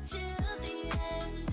Till the end.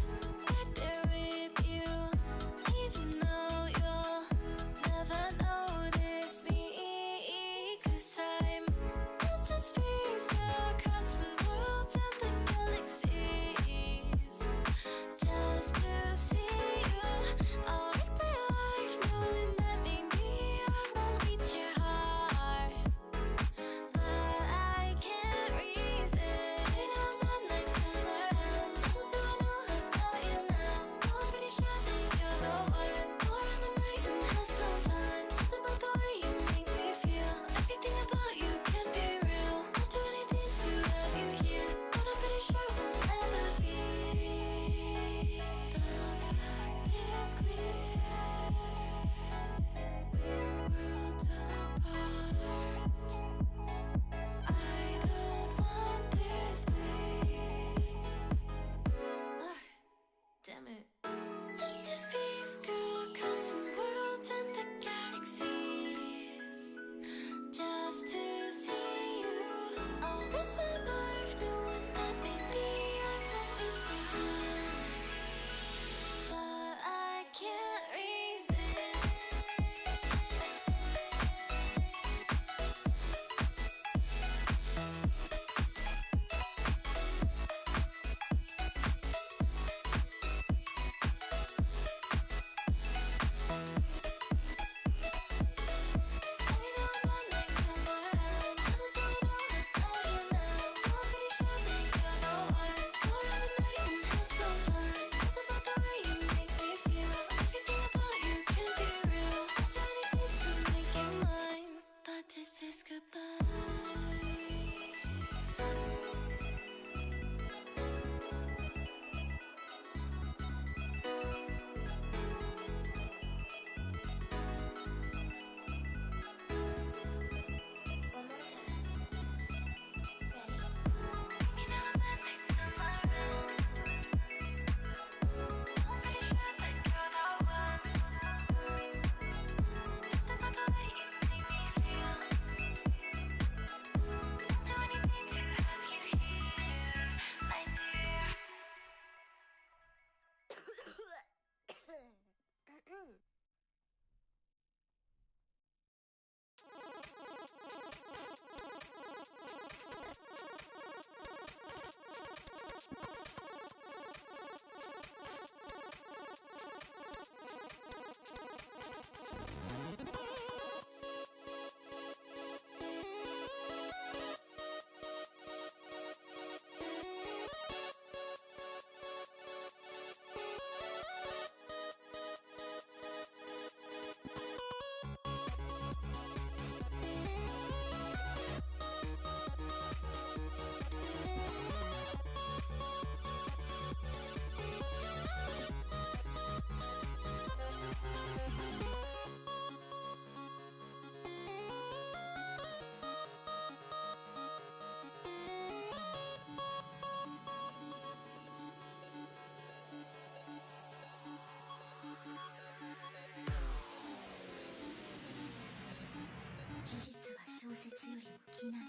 きない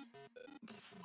ですね。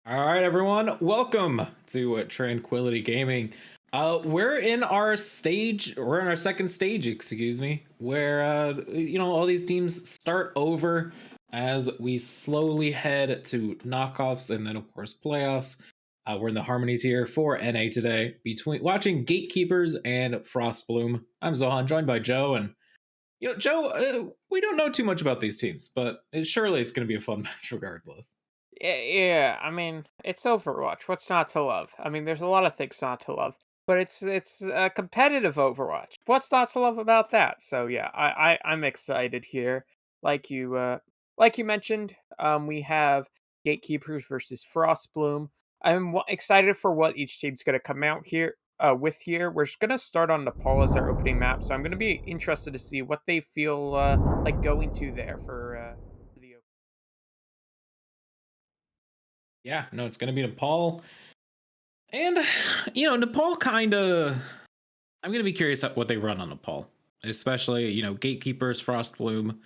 All right, everyone, welcome to Tranquility Gaming. We're in our second stage, excuse me, where all these teams start over as we slowly head to knockoffs and then of course playoffs. We're in the harmonies here for NA today between watching Gatekeepers and Frostbloom. I'm Zohan, joined by Joe, and Joe, we don't know too much about these teams, but surely it's going to be a fun match regardless. Yeah, I mean, it's Overwatch. What's not to love? I mean, there's a lot of things not to love, but it's a competitive Overwatch. What's not to love about that? So yeah, I'm excited here. Like you like you mentioned, we have Gatekeepers versus Frostbloom. Excited for what each team's going to come out here with here. We're just going to start on Nepal as our opening map, so I'm going to be interested to see what they feel like going to there for the Yeah, no, it's going to be Nepal. And, Nepal kind of. I'm going to be curious at what they run on Nepal, especially, Gatekeepers, Frostbloom.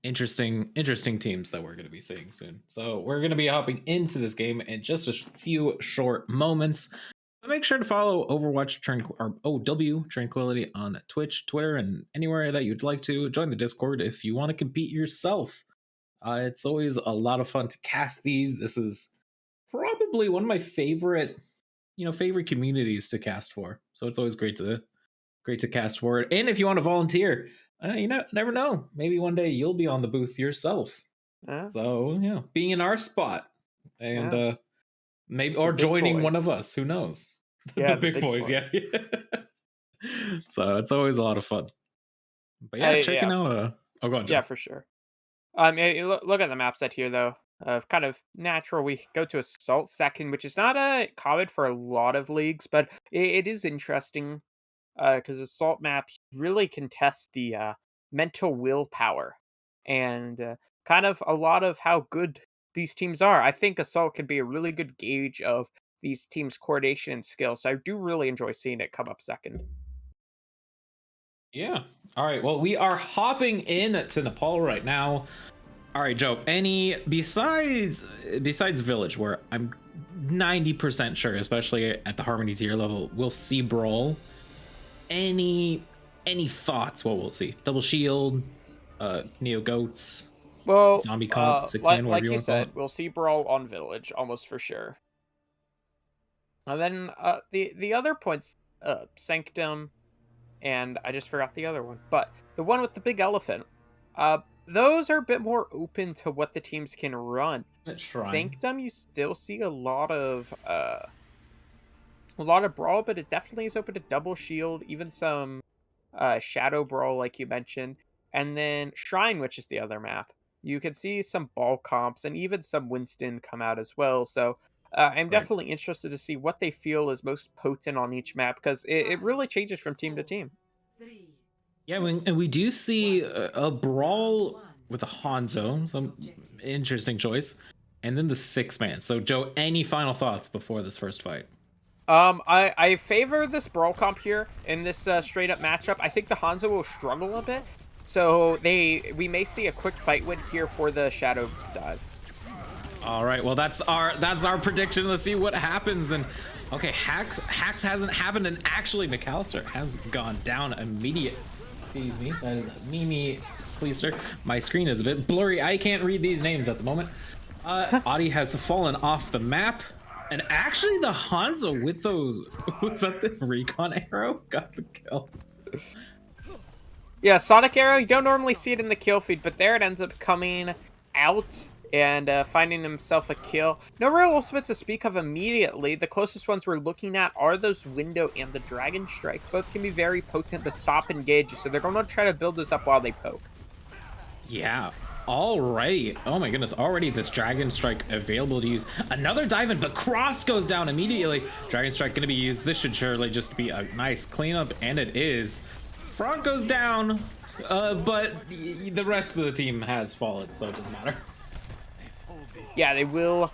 Interesting teams that we're going to be seeing soon. So we're going to be hopping into this game in just a few short moments. But make sure to follow Overwatch or OW Tranquility on Twitch, Twitter, and anywhere that you'd like to. Join the Discord if you want to compete yourself. It's always a lot of fun to cast these. This is probably one of my favorite communities to cast for. So it's always great to cast for it. And if you want to volunteer, never know. Maybe one day you'll be on the booth yourself. yeah, So being in our spot and yeah. maybe The or big joining one boys. of us. Who knows? The Yeah, the big big boys, boys. yeah. So it's always a lot of fun. But yeah, checking Yeah, out. Oh, go on, yeah, Joe. for sure. Yeah, you look at the map set here, though. Kind of natural. We go to Assault second, which is not common for a lot of leagues, but it is interesting because Assault maps really contest the mental willpower and kind of a lot of how good these teams are. I think Assault can be a really good gauge of these teams' coordination and skill. So I do really enjoy seeing it come up second. Yeah. All right. Well, we are hopping in to Nepal right now. All right, Joe. Any besides Village, where I'm 90% sure, especially at the Harmony tier level, we'll see Brawl. Any thoughts? What we'll see? Double Shield, Neo Goats, Well, Zombie Comp, six man, whatever like you you want to call it. said, we'll see Brawl on Village almost for sure. And then the other points, Sanctum, and I just forgot the other one, but the one with the big elephant. Those are a bit more open to what the teams can run. Let's try. Sanctum, you still see a lot of brawl, but it definitely is open to double shield, even some shadow brawl, like you mentioned, and then Shrine, which is the other map. You can see some ball comps and even some Winston come out as well. So I'm Right. definitely interested to see what they feel is most potent on each map because it really changes from team to team. Yeah, and we do see a Brawl with a Hanzo, some interesting choice, and then the six man. So, Joe, any final thoughts before this first fight? I favor this brawl comp here in this straight up matchup. I think the Hanzo will struggle a bit, so we may see a quick fight win here for the Shadow Dive. All right, well that's our prediction. Let's see what happens. And okay, hacks hasn't happened, and actually McAllister has gone down immediate. Excuse me, that is Mimi Cleister. My screen is a bit blurry. I can't read these names at the moment. Audi has fallen off the map. And actually, the Hanzo with those, was that the recon arrow? Got the kill. Yeah, Sonic Arrow, you don't normally see it in the kill feed, but there it ends up coming out and finding himself a kill. No real ultimates to speak of immediately. The closest ones we're looking at are those Window and the Dragon Strike. Both can be very potent to stop engages, so they're going to try to build this up while they poke. Yeah. Alright. Oh my goodness. Already this Dragon Strike available to use. Another dive in, but Cross goes down immediately. Dragon Strike going to be used. This should surely just be a nice cleanup, and it is. Frog goes down, but the rest of the team has fallen, so it doesn't matter. Yeah, they will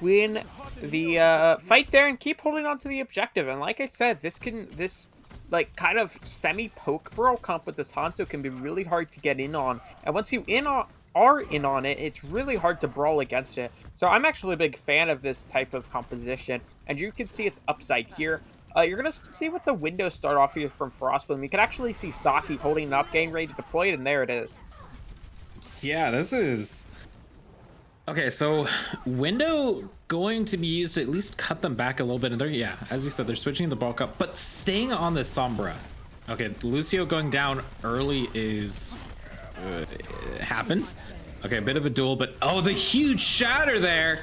win the fight there and keep holding on to the objective. And like I said, this like kind of semi-poke brawl comp with this Hanzo can be really hard to get in on. And once you are in on it, it's really hard to brawl against it. So I'm actually a big fan of this type of composition. And you can see its upside here. You're going to see what the windows start off here from Frostbloom. You can actually see Saki holding it up, getting ready to deploy it, and there it is. Yeah, this is... Okay, so window going to be used to at least cut them back a little bit. And they're, yeah, as you said, they're switching the bulk up, but staying on the Sombra. Okay, Lucio going down early is... happens. Okay, a bit of a duel, but oh, the huge shatter there.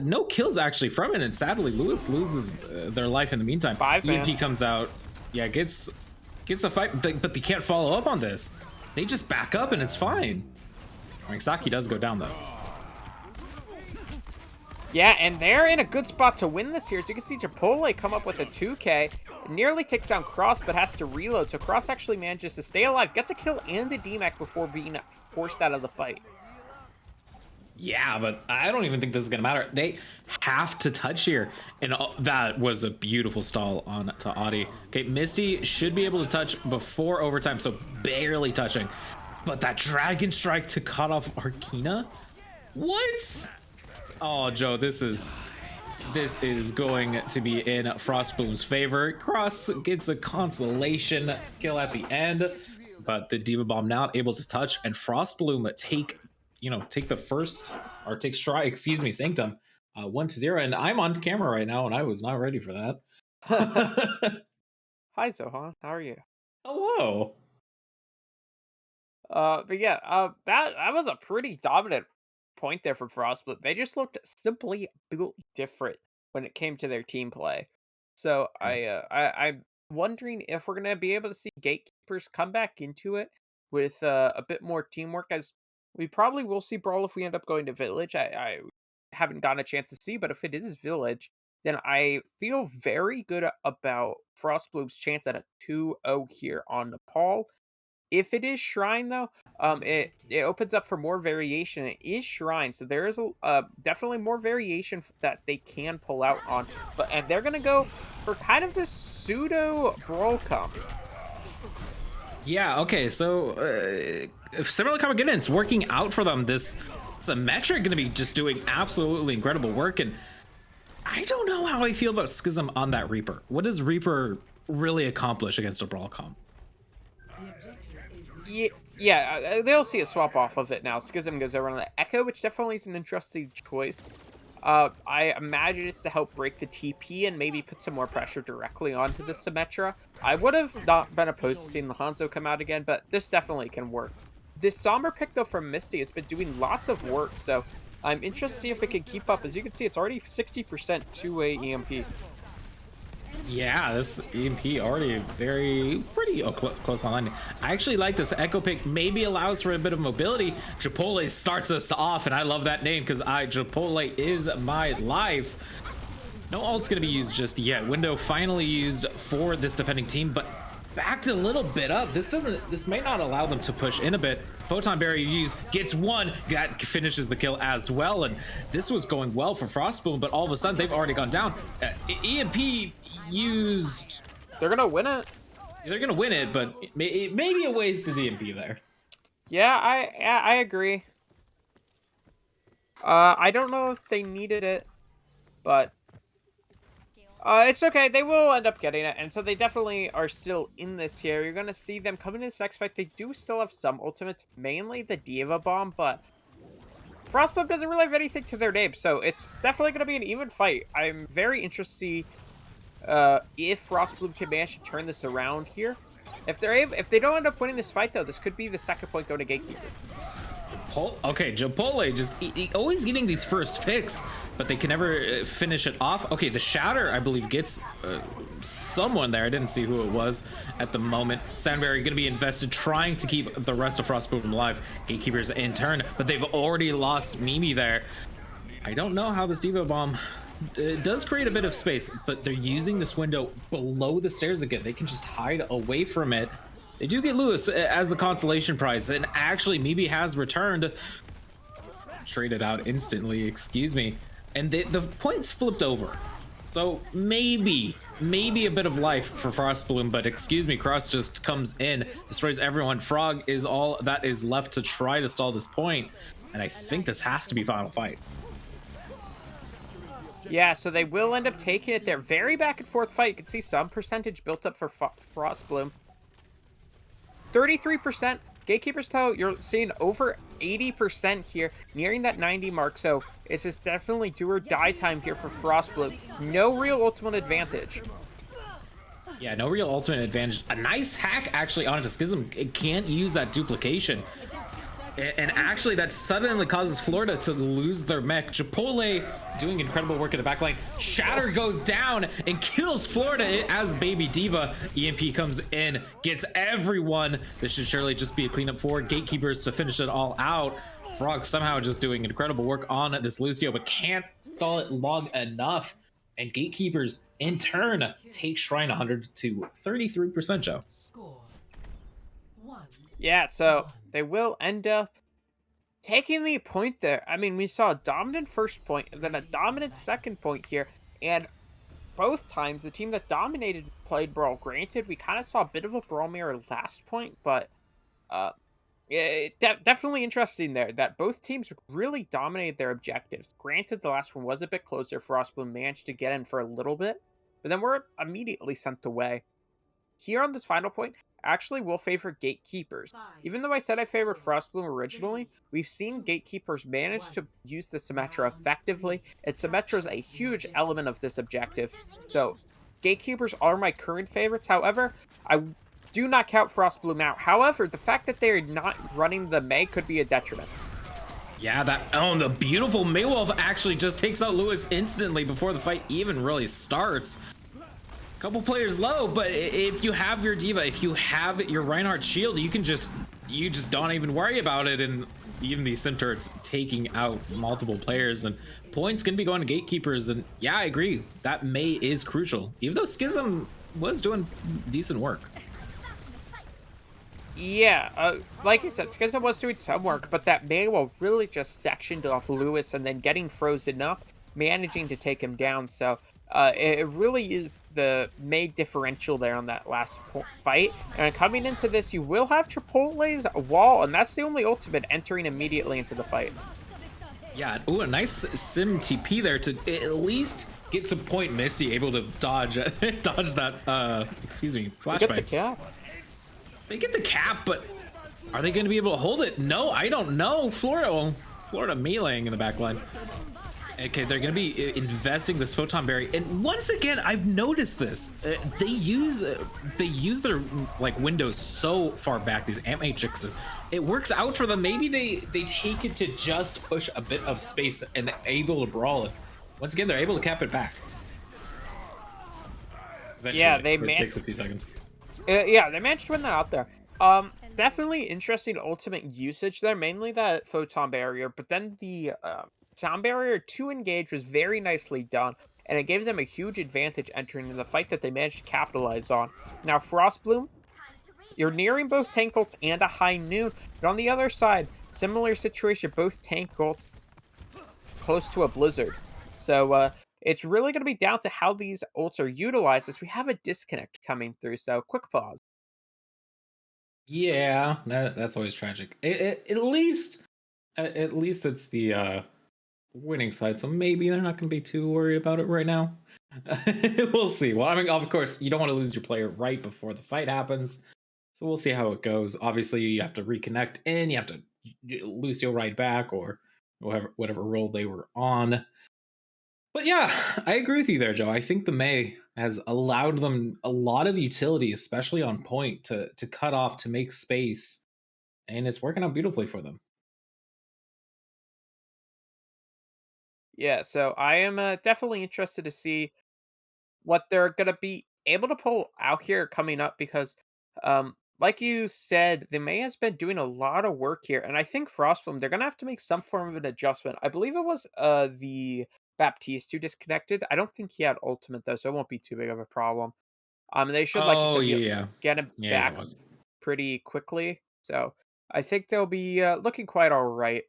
No kills actually from it, and sadly Lewis loses their life in the meantime. EMP comes out, yeah, gets a fight, but they can't follow up on this. They just back up and it's fine. I mean, Saki does go down though. Yeah, and they're in a good spot to win this here. So you can see Chipotle come up with a 2K. Nearly takes down Cross, but has to reload. So Cross actually manages to stay alive, gets a kill and a DMAC before being forced out of the fight. Yeah, but I don't even think this is going to matter. They have to touch here. And that was a beautiful stall on to Audi. Okay, Misty should be able to touch before overtime, so barely touching. But that Dragon Strike to cut off Arkina? What? Oh, Joe, this is going to be in Frostbloom's favor. Cross gets a consolation kill at the end, but the Diva Bomb not able to touch, and Frostbloom take the first, or take strike, excuse me, Sanctum, 1-0, and I'm on camera right now, and I was not ready for that. Hi, Zohan. How are you? Hello. But yeah, that was a pretty dominant point there from Frostbloom. They just looked simply built different when it came to their team play. So I'm wondering if we're gonna be able to see Gatekeepers come back into it with a bit more teamwork, as we probably will see Brawl if we end up going to Village. I haven't gotten a chance to see, but if it is Village, then I feel very good about Frostbloom's chance at a 2-0 here on Nepal. If it is Shrine, though, it opens up for more variation. It is Shrine, so there is definitely more variation that they can pull out on. And they're gonna go for kind of this pseudo brawl comp. Yeah. Okay. So similar comp again, it's working out for them. This Symmetric going to be just doing absolutely incredible work, and I don't know how I feel about Schism on that Reaper. What does Reaper really accomplish against a brawl comp? Yeah, they'll see a swap off of it now. Schism goes over on the Echo, which definitely is an interesting choice. I imagine it's to help break the TP and maybe put some more pressure directly onto the Symmetra. I would have not been opposed to seeing the Hanzo come out again, but this definitely can work. This Somber pick, though, from Misty has been doing lots of work, so I'm interested to see if it can keep up. As you can see, it's already 60% two-way EMP. Yeah, this EMP already pretty close online. I actually like this Echo pick. Maybe allows for a bit of mobility. Chipotle starts us off, and I love that name because Chipotle is my life. No ult's gonna be used just yet. Window finally used for this defending team, but backed a little bit up. This may not allow them to push in a bit. Photon Barrier used, gets one, that finishes the kill as well, and this was going well for Frostbloom, but all of a sudden they've already gone down. EMP used. They're gonna win it. They're gonna win it, but it may be a ways to DMP there. Yeah, I agree. I don't know if they needed it, but it's okay. They will end up getting it, and so they definitely are still in this here. You're gonna see them coming in this next fight. They do still have some ultimates, mainly the Diva Bomb, but Frostbloom doesn't really have anything to their name, so it's definitely gonna be an even fight. I'm very interested to see if Frostbloom can manage to turn this around here. If they don't end up winning this fight, though, this could be the second point going to Gatekeeper. Okay, Chipotle just always getting these first picks, but they can never finish it off. Okay, the Shatter, I believe, gets someone there. I didn't see who it was at the moment. Sandberry going to be invested trying to keep the rest of Frostboom alive. Gatekeepers in turn, but they've already lost Mimi there. I don't know how this Diva Bomb does create a bit of space, but they're using this window below the stairs again. They can just hide away from it. They do get Lewis as the consolation prize, and actually Mimi has returned. Traded out instantly, excuse me. And the points flipped over. So maybe a bit of life for Frostbloom, but excuse me, Cross just comes in, destroys everyone. Frog is all that is left to try to stall this point, and I think this has to be final fight. Yeah, so they will end up taking it there. Very back and forth fight. You can see some percentage built up for Frostbloom. 33%. Gatekeepers, though, you're seeing over 80% here, nearing that 90 mark. So it's just definitely do or die time here for Frostbloom. No real ultimate advantage. Yeah, no real ultimate advantage. A nice hack actually onto Schism. It can't use that duplication. And actually, that suddenly causes Florida to lose their mech. Chipotle doing incredible work in the backline. Shatter goes down and kills Florida as Baby Diva. EMP comes in, gets everyone. This should surely just be a cleanup for Gatekeepers to finish it all out. Frog somehow just doing incredible work on this Lucio, but can't stall it long enough. And Gatekeepers, in turn, take Shrine 100 to 33%, Joe. Yeah, so they will end up taking the point there. I mean, we saw a dominant first point and then a dominant second point here. And both times, the team that dominated played Brawl. Granted, we kind of saw a bit of a Brawl mirror last point, but definitely interesting there that both teams really dominated their objectives. Granted, the last one was a bit closer. Frostbloom managed to get in for a little bit, but then we're immediately sent away. Here on this final point, actually will favor Gatekeepers. Even though I said I favored Frostbloom originally, we've seen Gatekeepers manage to use the Symmetra effectively, and Symmetra is a huge element of this objective. So, Gatekeepers are my current favorites. However, I do not count Frostbloom out. However, the fact that they're not running the May could be a detriment. Yeah, the beautiful Maywolf actually just takes out Lewis instantly before the fight even really starts. Couple players low, but if you have your Diva, if you have your Reinhardt shield, you just don't even worry about it. And even the Centaurs taking out multiple players, and points can be going to Gatekeepers. And yeah, I agree, that May is crucial, even though Schism was doing decent work. Yeah, like you said, Schism was doing some work, but that Maywolf really just sectioned off Lewis and then getting frozen up, managing to take him down. So it really is the May differential there on that last fight. And coming into this, you will have Chipotle's wall, and that's the only ultimate entering immediately into the fight. Yeah, ooh, a nice sim TP there to at least get to point Missy, able to dodge dodge that excuse me, flashbang. Get the cap. They get the cap, but are they going to be able to hold it? No, I don't know. Florida meleeing in the back line. Okay, they're going to be investing this photon berry, and once again, I've noticed this. They use their like windows so far back. These amp matrices, it works out for them. Maybe they take it to just push a bit of space, and they're able to brawl it. Once again, they're able to cap it back. Eventually, Yeah, it takes a few seconds. Yeah, they managed to win that out there. Definitely interesting ultimate usage there, mainly that photon barrier, but then the sound barrier to engage was very nicely done, and it gave them a huge advantage entering in the fight that they managed to capitalize on. Now, Frostbloom, you're nearing both tank ults and a high noon, but on the other side, similar situation, both tank ults close to a blizzard. So it's really going to be down to how these ults are utilized as we have a disconnect coming through. So quick pause. Yeah, that's always tragic. At least it's the winning side, so maybe they're not going to be too worried about it right now. We'll see. Well, I mean, of course, you don't want to lose your player right before the fight happens, so we'll see how it goes. Obviously, you have to reconnect in, you have to Lucio right back, or whatever role they were on. But yeah, I agree with you there, Joe. I think the May has allowed them a lot of utility, especially on point, to cut off, to make space, and it's working out beautifully for them. Yeah, so I am definitely interested to see what they're gonna be able to pull out here coming up because, like you said, the May has been doing a lot of work here, and I think Frostbloom they're gonna have to make some form of an adjustment. I believe it was the Baptiste who disconnected. I don't think he had ultimate though, so it won't be too big of a problem. They should, like you Oh said, be yeah, get him yeah, yeah. It back was. pretty quickly. So I think they'll be looking quite all right.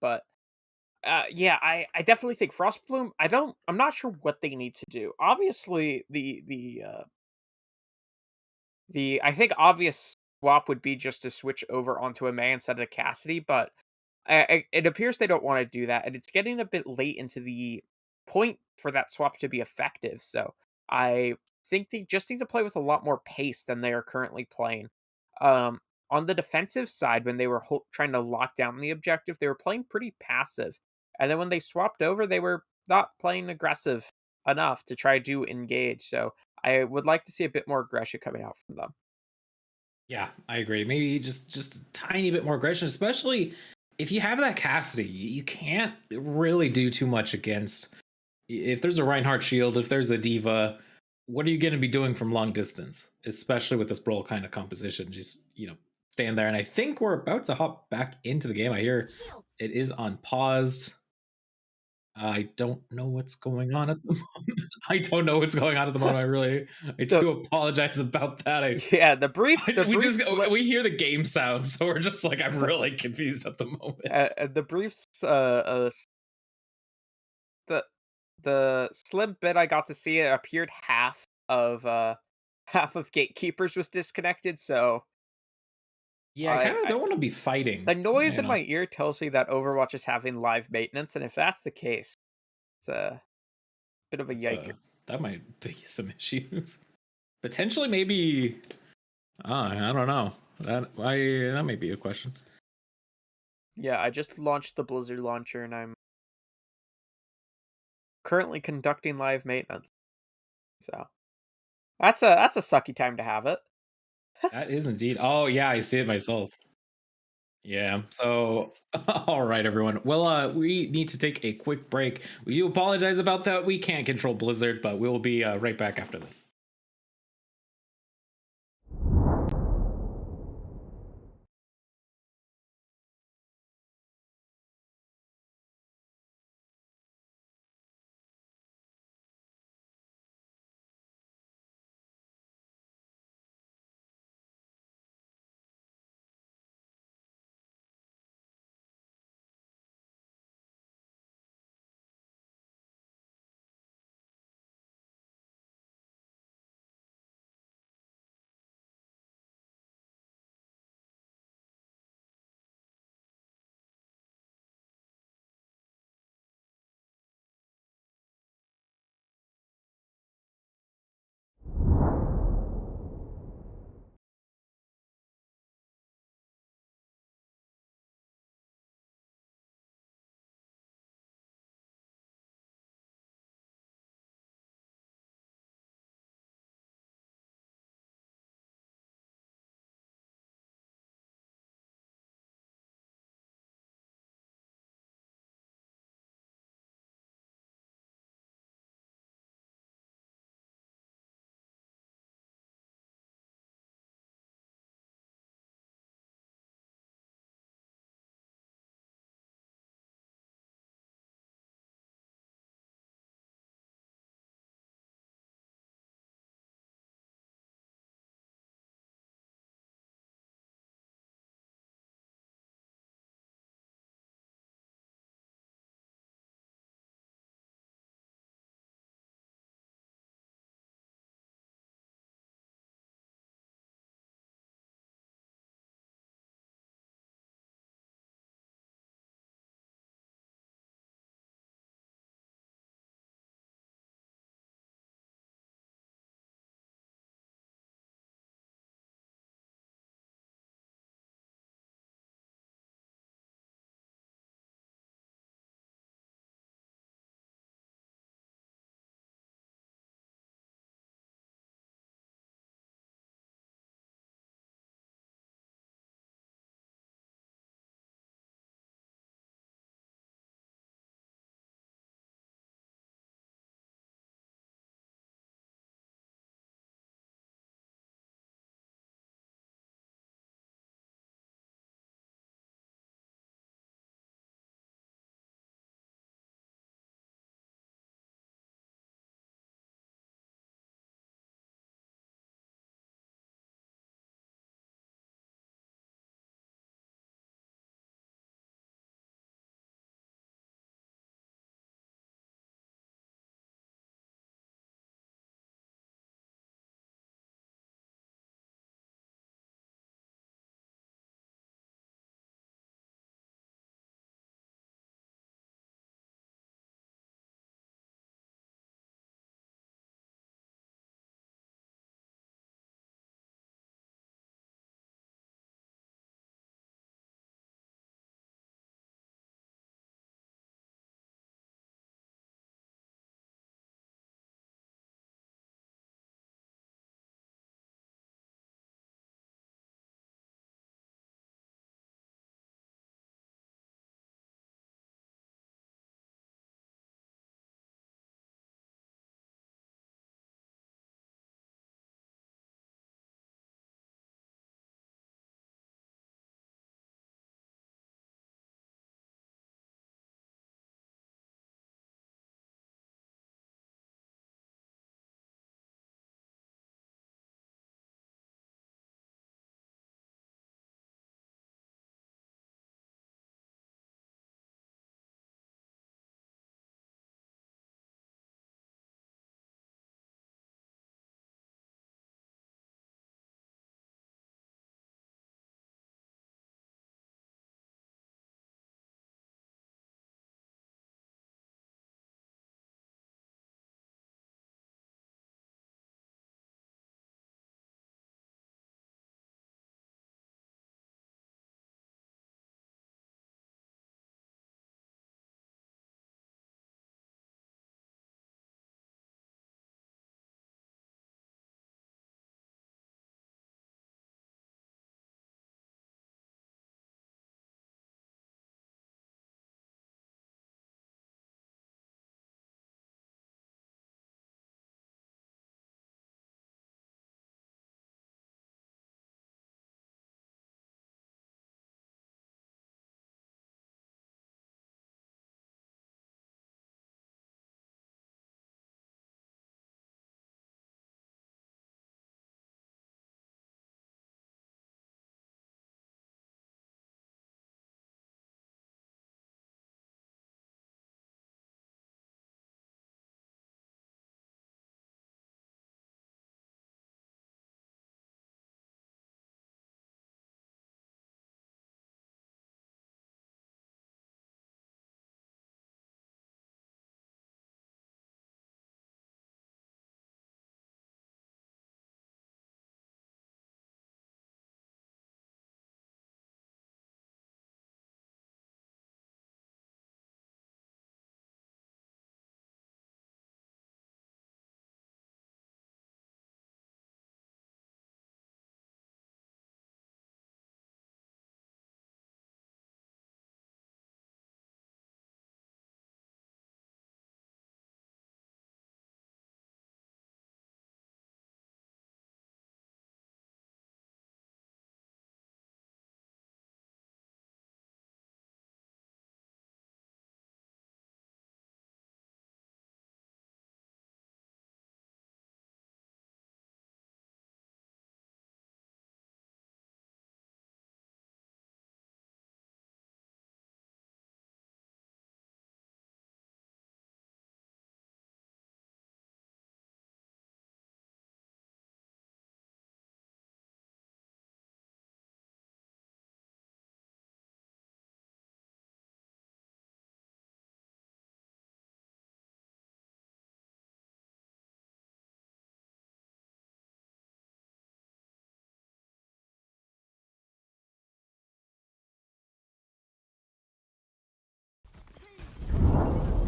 But yeah, I definitely think Frostbloom. I'm not sure what they need to do. Obviously, the I think obvious swap would be just to switch over onto a May instead of Cassidy, but it appears they don't want to do that, and it's getting a bit late into the point for that swap to be effective. So I think they just need to play with a lot more pace than they are currently playing. Um, on the defensive side, when they were trying to lock down the objective, they were playing pretty passive, and then when they swapped over, they were not playing aggressive enough to try to engage. So I would like to see a bit more aggression coming out from them. Yeah, I agree. Maybe just a tiny bit more aggression, especially if you have that Cassidy. You can't really do too much against. If there's a Reinhardt shield, if there's a Diva, what are you going to be doing from long distance? Especially with this brawl kind of composition, just stand there. And I think we're about to hop back into the game. I hear it is on paused. I don't know what's going on at the moment. I don't know what's going on at the moment. I The do apologize about that. Yeah, the We brief just slip we hear the game sounds, so we're just like I'm really confused at the moment. the brief the slim bit I got to see it appeared of half of Gatekeepers was disconnected, so Yeah, I kind of I don't want to be fighting. the noise in You my ear tells me that Overwatch is having live maintenance, and if that's the case, it's a bit of a that's yike. that might be some issues. Potentially, maybe. I don't know. That might be a question. Yeah, I just launched the Blizzard launcher and I'm currently conducting live maintenance. So that's a sucky time to have it. That is indeed. Oh yeah, I see it myself. Yeah. So, all right, everyone. Well, we need to take a quick break. We do apologize about that. We can't control Blizzard, but we will be right back after this.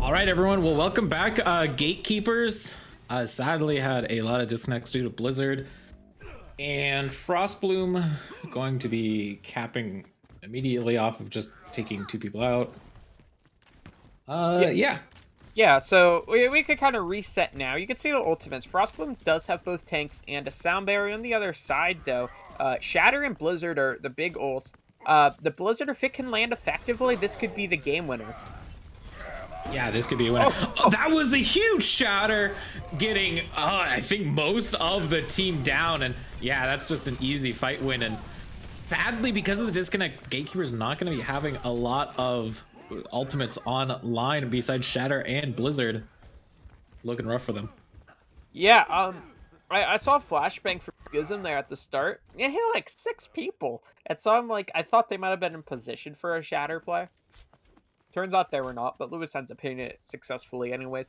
All right, everyone. Well, welcome back. Gatekeepers sadly had a lot of disconnects due to Blizzard, and Frostbloom going to be capping immediately off of just taking 2 people out. Yeah, Yeah. yeah. So we could kind of reset now. You can see the ultimates. Frostbloom does have both tanks and a sound barrier on the other side, though. Shatter and Blizzard are the big ults. The Blizzard, if it can land effectively, this could be the game winner. Yeah, this could be a winner. Oh, that was a huge shatter, getting I think most of the team down, and yeah, that's just an easy fight win. And sadly, because of the disconnect, Gatekeeper's not going to be having a lot of ultimates online besides Shatter and Blizzard. Looking rough for them. Yeah, I saw a flashbang from Schism there at the start. Yeah, he had like 6 people. And so I'm like, I thought they might have been in position for a shatter play. Turns out they were not, but Lewis ends up hitting it successfully anyways.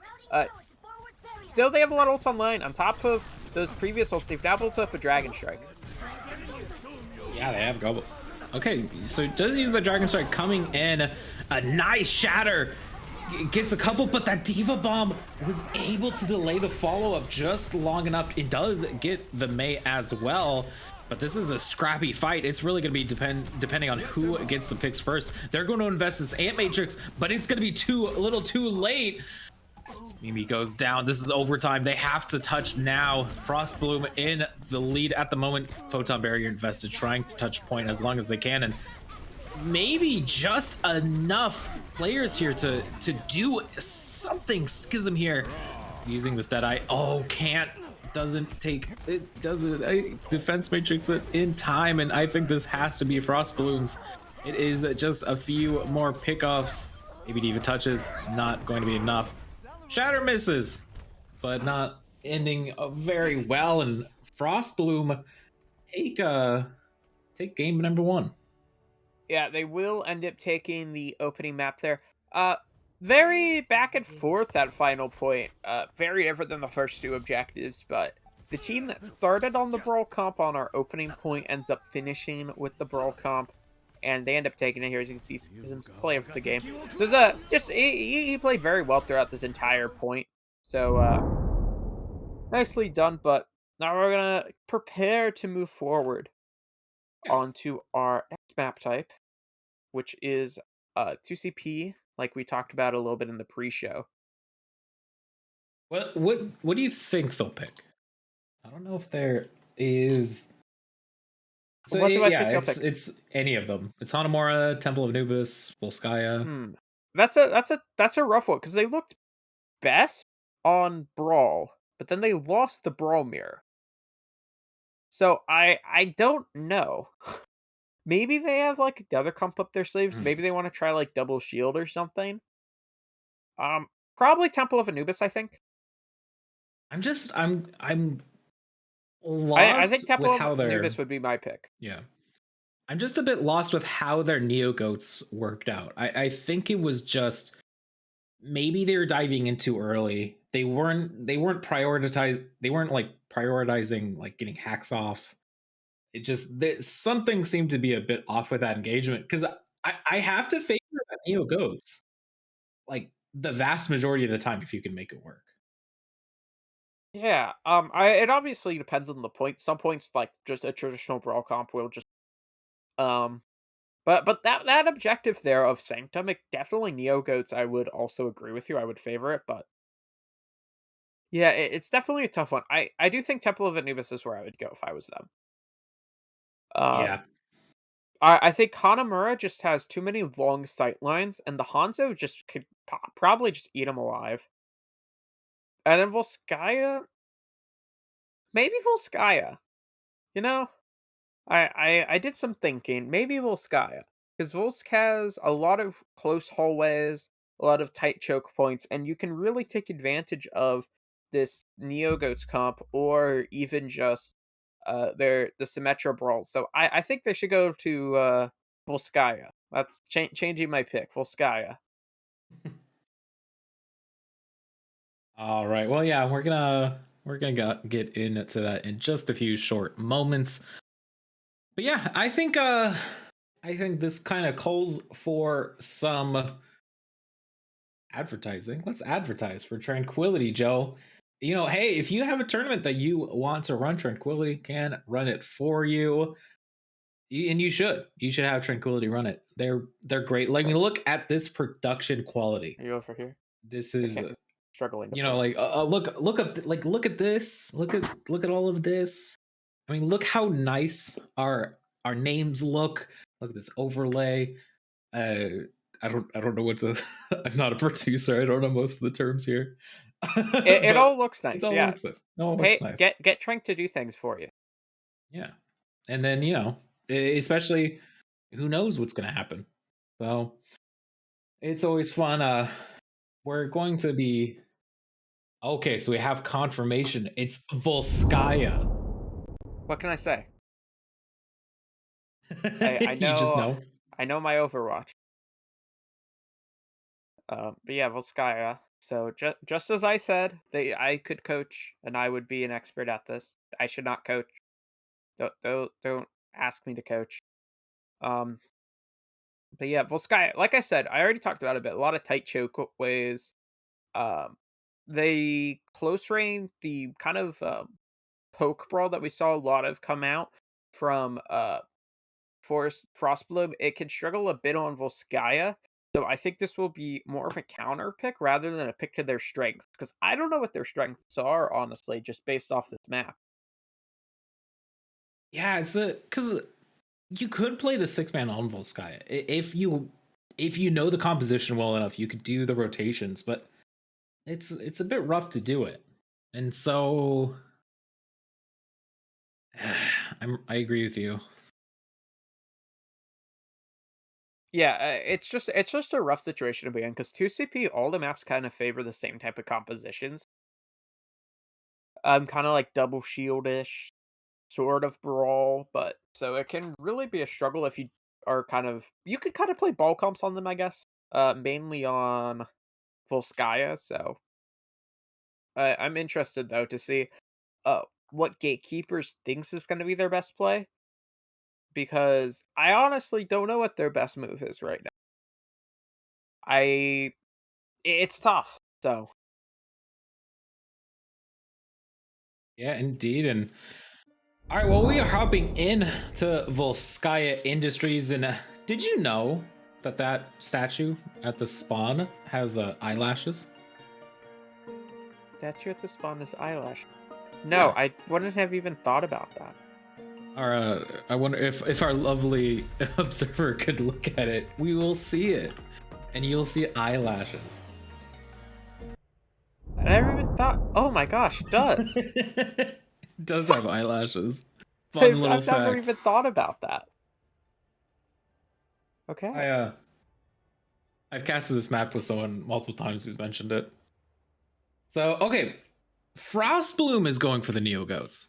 Still, they have a lot of ults online. On top of those previous ults, they've now built up a Dragon Strike. Yeah, they have gobble. Okay, so it does use the Dragon Strike coming in. A nice shatter. Gets a couple, but that Diva Bomb was able to delay the follow-up just long enough. It does get the Mei as well, but this is a scrappy fight. It's really going to be depending on who gets the picks first. They're going to invest this Ant Matrix, but it's going to be a little too late. Mimi goes down. This is overtime. They have to touch now. Frostbloom in the lead at the moment. Photon Barrier invested, trying to touch point as long as they can, and maybe just enough players here to do something. Schism here using this Deadeye. Oh, doesn't take it, doesn't defense matrix it in time, and I think this has to be Frostbloom's. It is just a few more pickoffs. Maybe Diva touches, not going to be enough. Shatter misses, but not ending very well, and Frostbloom take game number 1. Yeah, they will end up taking the opening map there. Very back and forth that final point. Very different than the first 2 objectives, but the team that started on the Brawl comp on our opening point ends up finishing with the Brawl comp, and they end up taking it here. As you can see, Schism's playing for the game. So he played very well throughout this entire point. So nicely done. But now we're gonna prepare to move forward onto our next map type, which is 2CP, like we talked about a little bit in the pre-show. What do you think they'll pick? I don't know if there is. So What do I think yeah, they'll pick? it's any of them. It's Hanamura, Temple of Anubis, Volskaya. That's a rough one because they looked best on Brawl, but then they lost the Brawl mirror. So I don't know. Maybe they have like another comp up their sleeves. Maybe they want to try like double shield or something. Probably Temple of Anubis, I think. I'm I think lost Temple with of how they're. Anubis would be my pick. Yeah, I'm just a bit lost with how their Neo Goats worked out. I think it was just maybe they were diving in too early. They weren't prioritized. They weren't like prioritizing like getting hacks off. It just something seemed to be a bit off with that engagement, because I have to favor that Neo Goats like the vast majority of the time if you can make it work. Yeah, it obviously depends on the point. Some points, like just a traditional brawl comp, will just um, but that objective there of Sanctum, it definitely Neo Goats. I would also agree with you. I would favor it, but yeah, it's definitely a tough one. I do think Temple of Anubis is where I would go if I was them. Um, Yeah. I think Hanamura just has too many long sight lines, and the Hanzo just could probably just eat him alive. And then Volskaya, maybe Volskaya. You know, I did some thinking. Maybe Volskaya, because Volsk has a lot of close hallways, a lot of tight choke points, and you can really take advantage of this Neo Goats comp, or even just the Symmetra brawls. So I think they should go to Volskaya. That's changing my pick, Volskaya. All right. Well, yeah, we're gonna get into that in just a few short moments. But yeah, I think this kind of calls for some Advertising. Let's advertise for Tranquility, Joe. Hey, if you have a tournament that you want to run, Tranquility can run it for you. And you should. You should have Tranquility run it. They're great. Like, I Okay. mean, look at this production quality. Are you over here? This I is can't. Struggling to play. like look at this. Look at all of this. I mean, look how nice our names look. Look at this overlay. uh I don't know what to I'm not a producer. I don't know most of the terms here. It But all looks it nice. all Yeah. looks nice. It all looks Pay nice. get Trank to do things for you. Yeah. And then, especially who knows what's going to happen. So it's always fun. We're going to be okay. So we have confirmation. It's Volskaya. What can I say? I You just know know. I know my Overwatch. But yeah, Volskaya. So just as I said, I could coach and I would be an expert at this. I should not coach. Don't ask me to coach. Um, but yeah, Volskaya. Like I said, I already talked about it a bit. A lot of tight choke ways. Um, they close range the kind of poke brawl that we saw a lot of come out from Forest Frostbloom, it can struggle a bit on Volskaya. So I think this will be more of a counter pick rather than a pick to their strengths. Because I don't know what their strengths are, honestly, just based off this map. Yeah, it's a because you could play the 6-man on Volskaya if you know the composition well enough. You could do the rotations, but it's a bit rough to do it. And so I agree with you. Yeah, it's just a rough situation to be in because 2CP, all the maps kind of favor the same type of compositions. Kind of like double shieldish, sort of brawl, but so it can really be a struggle if you are you could kind of play ball comps on them, I guess. Mainly on Volskaya, so I'm interested though to see uh what Gatekeepers thinks is going to be their best play because I honestly don't know what their best move is right now. It's tough. So Yeah, indeed. And all right, well, we are hopping in to Volskaya Industries, and did you know that statue at the spawn has eyelashes? statue at the spawn is eyelash. No, Yeah. I wouldn't have even thought about that. I wonder if our lovely observer could look at it. We will see it, and you'll see eyelashes. I never even thought. Oh my gosh, it does. It does have eyelashes. Fun I've, little I've never fact. even thought about that. I Okay. I've casted this map with someone multiple times who's mentioned it. So okay, Frostbloom is going for the Neo Goats.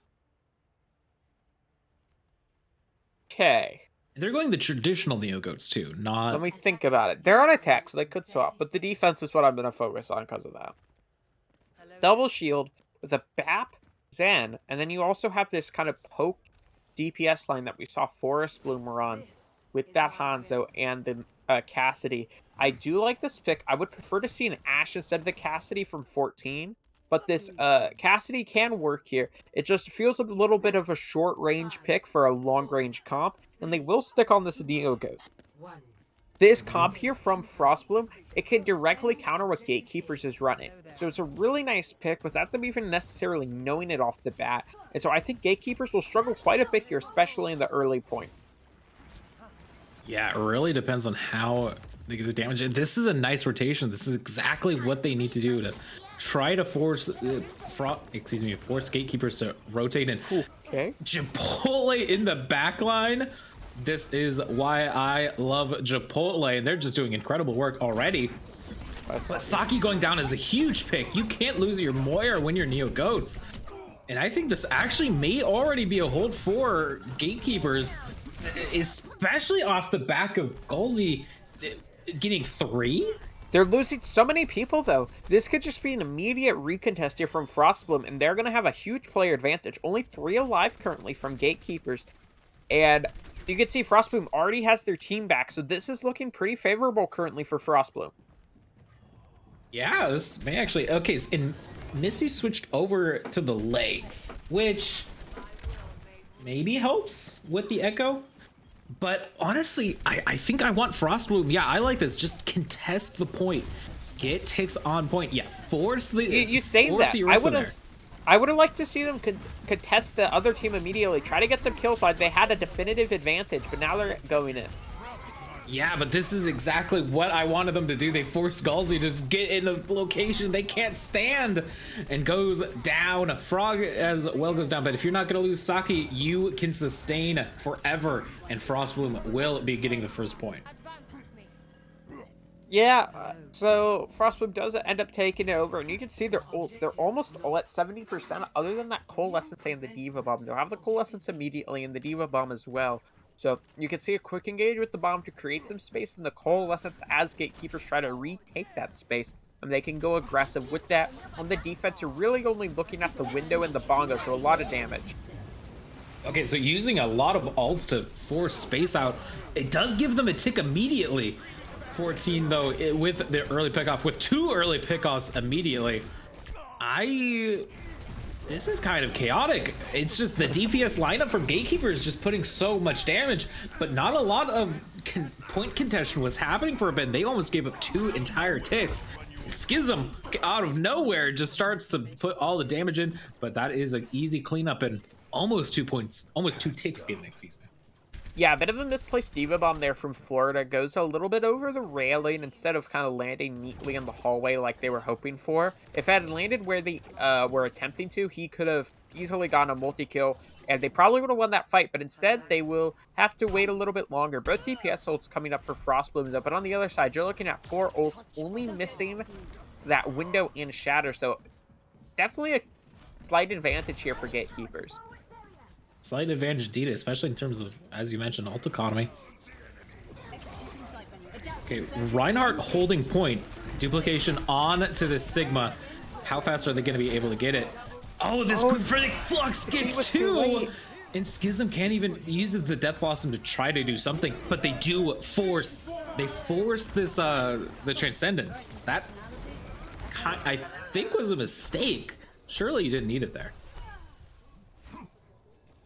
Okay. They're going the traditional Neo Goats too, Let not. me think about it. They're on attack, so they could swap, but the defense is what I'm going to focus on because of that. Double shield with a BAP, Zen, and then you also have this kind of poke DPS line that we saw Forest Bloom run with that Hanzo and the Cassidy. I do like this pick. I would prefer to see an Ashe instead of the Cassidy from 14, but this Cassidy can work here. It just feels a little bit of a short range pick for a long range comp, and they will stick on this Neo Ghost. This comp here from Frostbloom, it can directly counter what Gatekeepers is running. So it's a really nice pick without them even necessarily knowing it off the bat. And so I think Gatekeepers will struggle quite a bit here, especially in the early points. Yeah, it really depends on how they get the damage. This is a nice rotation. This is exactly what they need to do to try to force force Gatekeepers to rotate and Okay. Chipotle in the back line. This is why I love Chipotle, and they're just doing incredible work already. But Saki going down is a huge pick. You can't lose your Moira when you're Neo Goats. And I think this actually may already be a hold for Gatekeepers, especially off the back of Golzy getting 3. They're losing so many people, though. This could just be an immediate recontest here from Frostbloom, and they're going to have a huge player advantage. Only 3 alive currently from Gatekeepers. And you can see Frostbloom already has their team back, so this is looking pretty favorable currently for Frostbloom. Yeah, this may actually okay. And Misty switched over to the legs, which maybe helps with the echo. But honestly, I think I want Frostbloom. Yeah, I like this. Just contest the point. Get ticks on point. Yeah, You say force that. the Orisa there. I would have liked to see them contest the other team immediately. Try to get some kills so they had a definitive advantage, but now they're going in. Yeah, but this is exactly what I wanted them to do. They forced Galsy to just get in the location they can't stand and goes down. Frog as well goes down, but if you're not going to lose Saki, you can sustain forever, and Frostbloom will be getting the first point. Yeah, so Frostbloom does end up taking it over, and you can see their ults. They're almost all at 70%, other than that Coalescence and the Diva Bomb. They'll have the Coalescence immediately and the Diva Bomb as well. So you can see a quick engage with the bomb to create some space, and the Coalescence as Gatekeepers try to retake that space. And they can go aggressive with that. On the defense, you're really only looking at the window and the bongo, so a lot of damage. Okay, so using a lot of ults to force space out, it does give them a tick immediately. 14 though, with the early pickoff, with 2 early pickoffs immediately. This is kind of chaotic. It's just the DPS lineup from Gatekeepers just putting so much damage, but not a lot of point contention was happening for a bit. They almost gave up 2 entire ticks. Schism out of nowhere just starts to put all the damage in, but that is an easy cleanup and almost 2 points, almost 2 ticks given, excuse me. Yeah, a bit of a misplaced Diva Bomb there from Florida. Goes a little bit over the railing instead of kind of landing neatly in the hallway like they were hoping for. If it had landed where they were attempting to, he could have easily gotten a multi-kill, and they probably would have won that fight, but instead they will have to wait a little bit longer. Both DPS ults coming up for Frostbloom, though, but on the other side, you're looking at 4 ults, only missing that window and shatter, so definitely a slight advantage here for Gatekeepers. Slight advantage Dita, especially in terms of, as you mentioned, ult economy. Okay, Reinhardt holding point. Duplication on to the Sigma. How fast are they going to be able to get it? Oh, this Quadratic Flux gets 2! And Schism can't even use the Death Blossom to try to do something, but they do force. They force this, the Transcendence. That, I think, was a mistake. Surely you didn't need it there.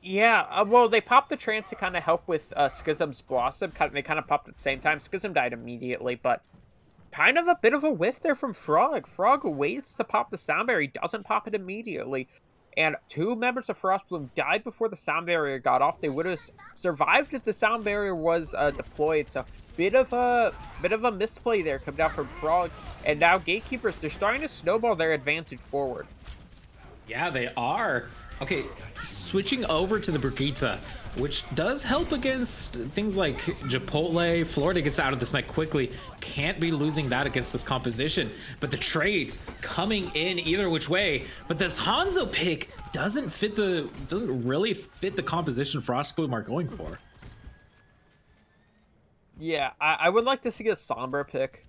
Yeah, well, they popped the trance to kind of help with Schism's Blossom. They kind of popped at the same time. Schism died immediately, but kind of a bit of a whiff there from Frog. Frog waits to pop the Sound Barrier. He doesn't pop it immediately. And 2 members of Frostbloom died before the Sound Barrier got off. They would have survived if the Sound Barrier was deployed. So bit of a misplay there coming out from Frog. And now Gatekeepers, they're starting to snowball their advantage forward. Yeah, they are. Okay, switching over to the Brigitte, which does help against things like Chipotle. Florida gets out of this fight quickly. Can't be losing that against this composition. But the trades coming in either which way. But this Hanzo pick doesn't really fit the composition Frostbloom are going for. Yeah, I would like to see a Sombra pick.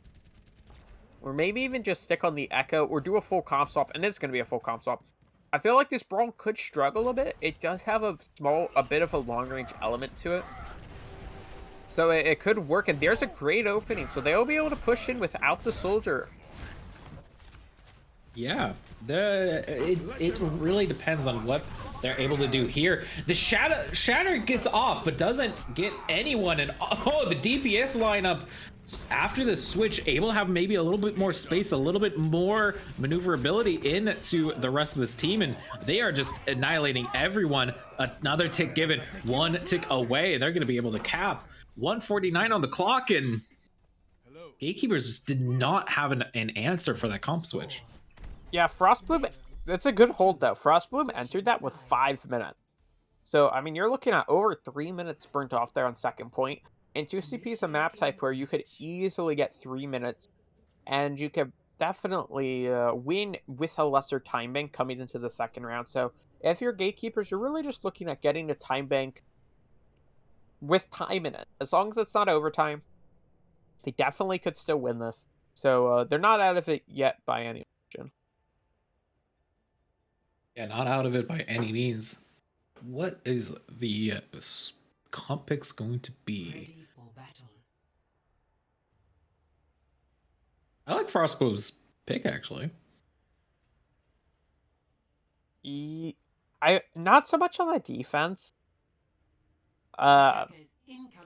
Or maybe even just stick on the Echo or do a full comp swap. And it's going to be a full comp swap. I feel like this brawl could struggle a bit. It does have a bit of a long-range element to it. So it could work, and there's a great opening. So they'll be able to push in without the soldier. Yeah, it really depends on what they're able to do here. The Shatter gets off, but doesn't get anyone. And oh, the DPS lineup after the switch able to have maybe a little bit more space, a little bit more maneuverability into the rest of this team, and they are just annihilating everyone. Another tick given, 1 tick away. They're going to be able to cap 149 on the clock, and Gatekeepers just did not have an answer for that comp switch. Yeah, Frostbloom, that's a good hold, though. Frostbloom entered that with 5 minutes. So, I mean, you're looking at over 3 minutes burnt off there on second point. And 2CP is a map type where you could easily get 3 minutes. And you could definitely win with a lesser time bank coming into the second round. So, if you're Gatekeepers, you're really just looking at getting a time bank with time in it. As long as it's not overtime, they definitely could still win this. So, they're not out of it yet by any means. Yeah, not out of it by any means. What is the comp picks going to be? I like Frostbloom's pick, actually. I not so much on the defense. Uh,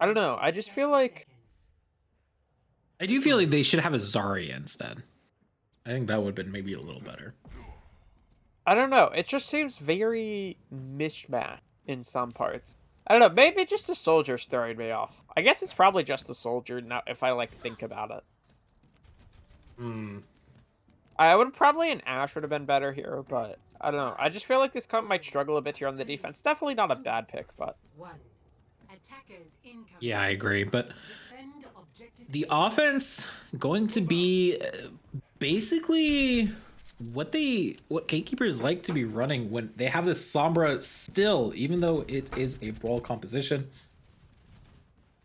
I don't know. I just feel like I do feel like they should have a Zarya instead. I think that would have been maybe a little better. I don't know. It just seems very mishmash in some parts. I don't know. Maybe just the soldiers throwing me off. I guess it's probably just the soldier now if I like think about it. Hmm. I would probably an Ash would have been better here, but I don't know. I just feel like this comp might struggle a bit here on the defense. Definitely not a bad pick, but Yeah, I agree. But the offense going to be basically what Gatekeepers like to be running when they have this Sombra still, even though it is a brawl composition.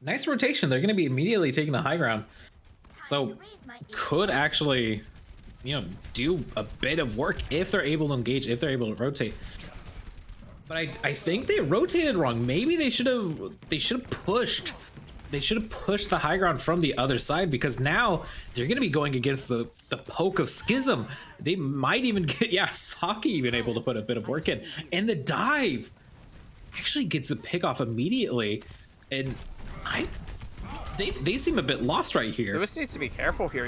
Nice rotation. They're going to be immediately taking the high ground. So could actually, do a bit of work if they're able to engage, if they're able to rotate. But I think they rotated wrong. Maybe they should have pushed. They should have pushed the high ground from the other side, because now they're going to be going against the poke of Schism. They might even get, Saki even able to put a bit of work in. And the dive actually gets a pick off immediately. And they seem a bit lost right here. Lewis needs to be careful here.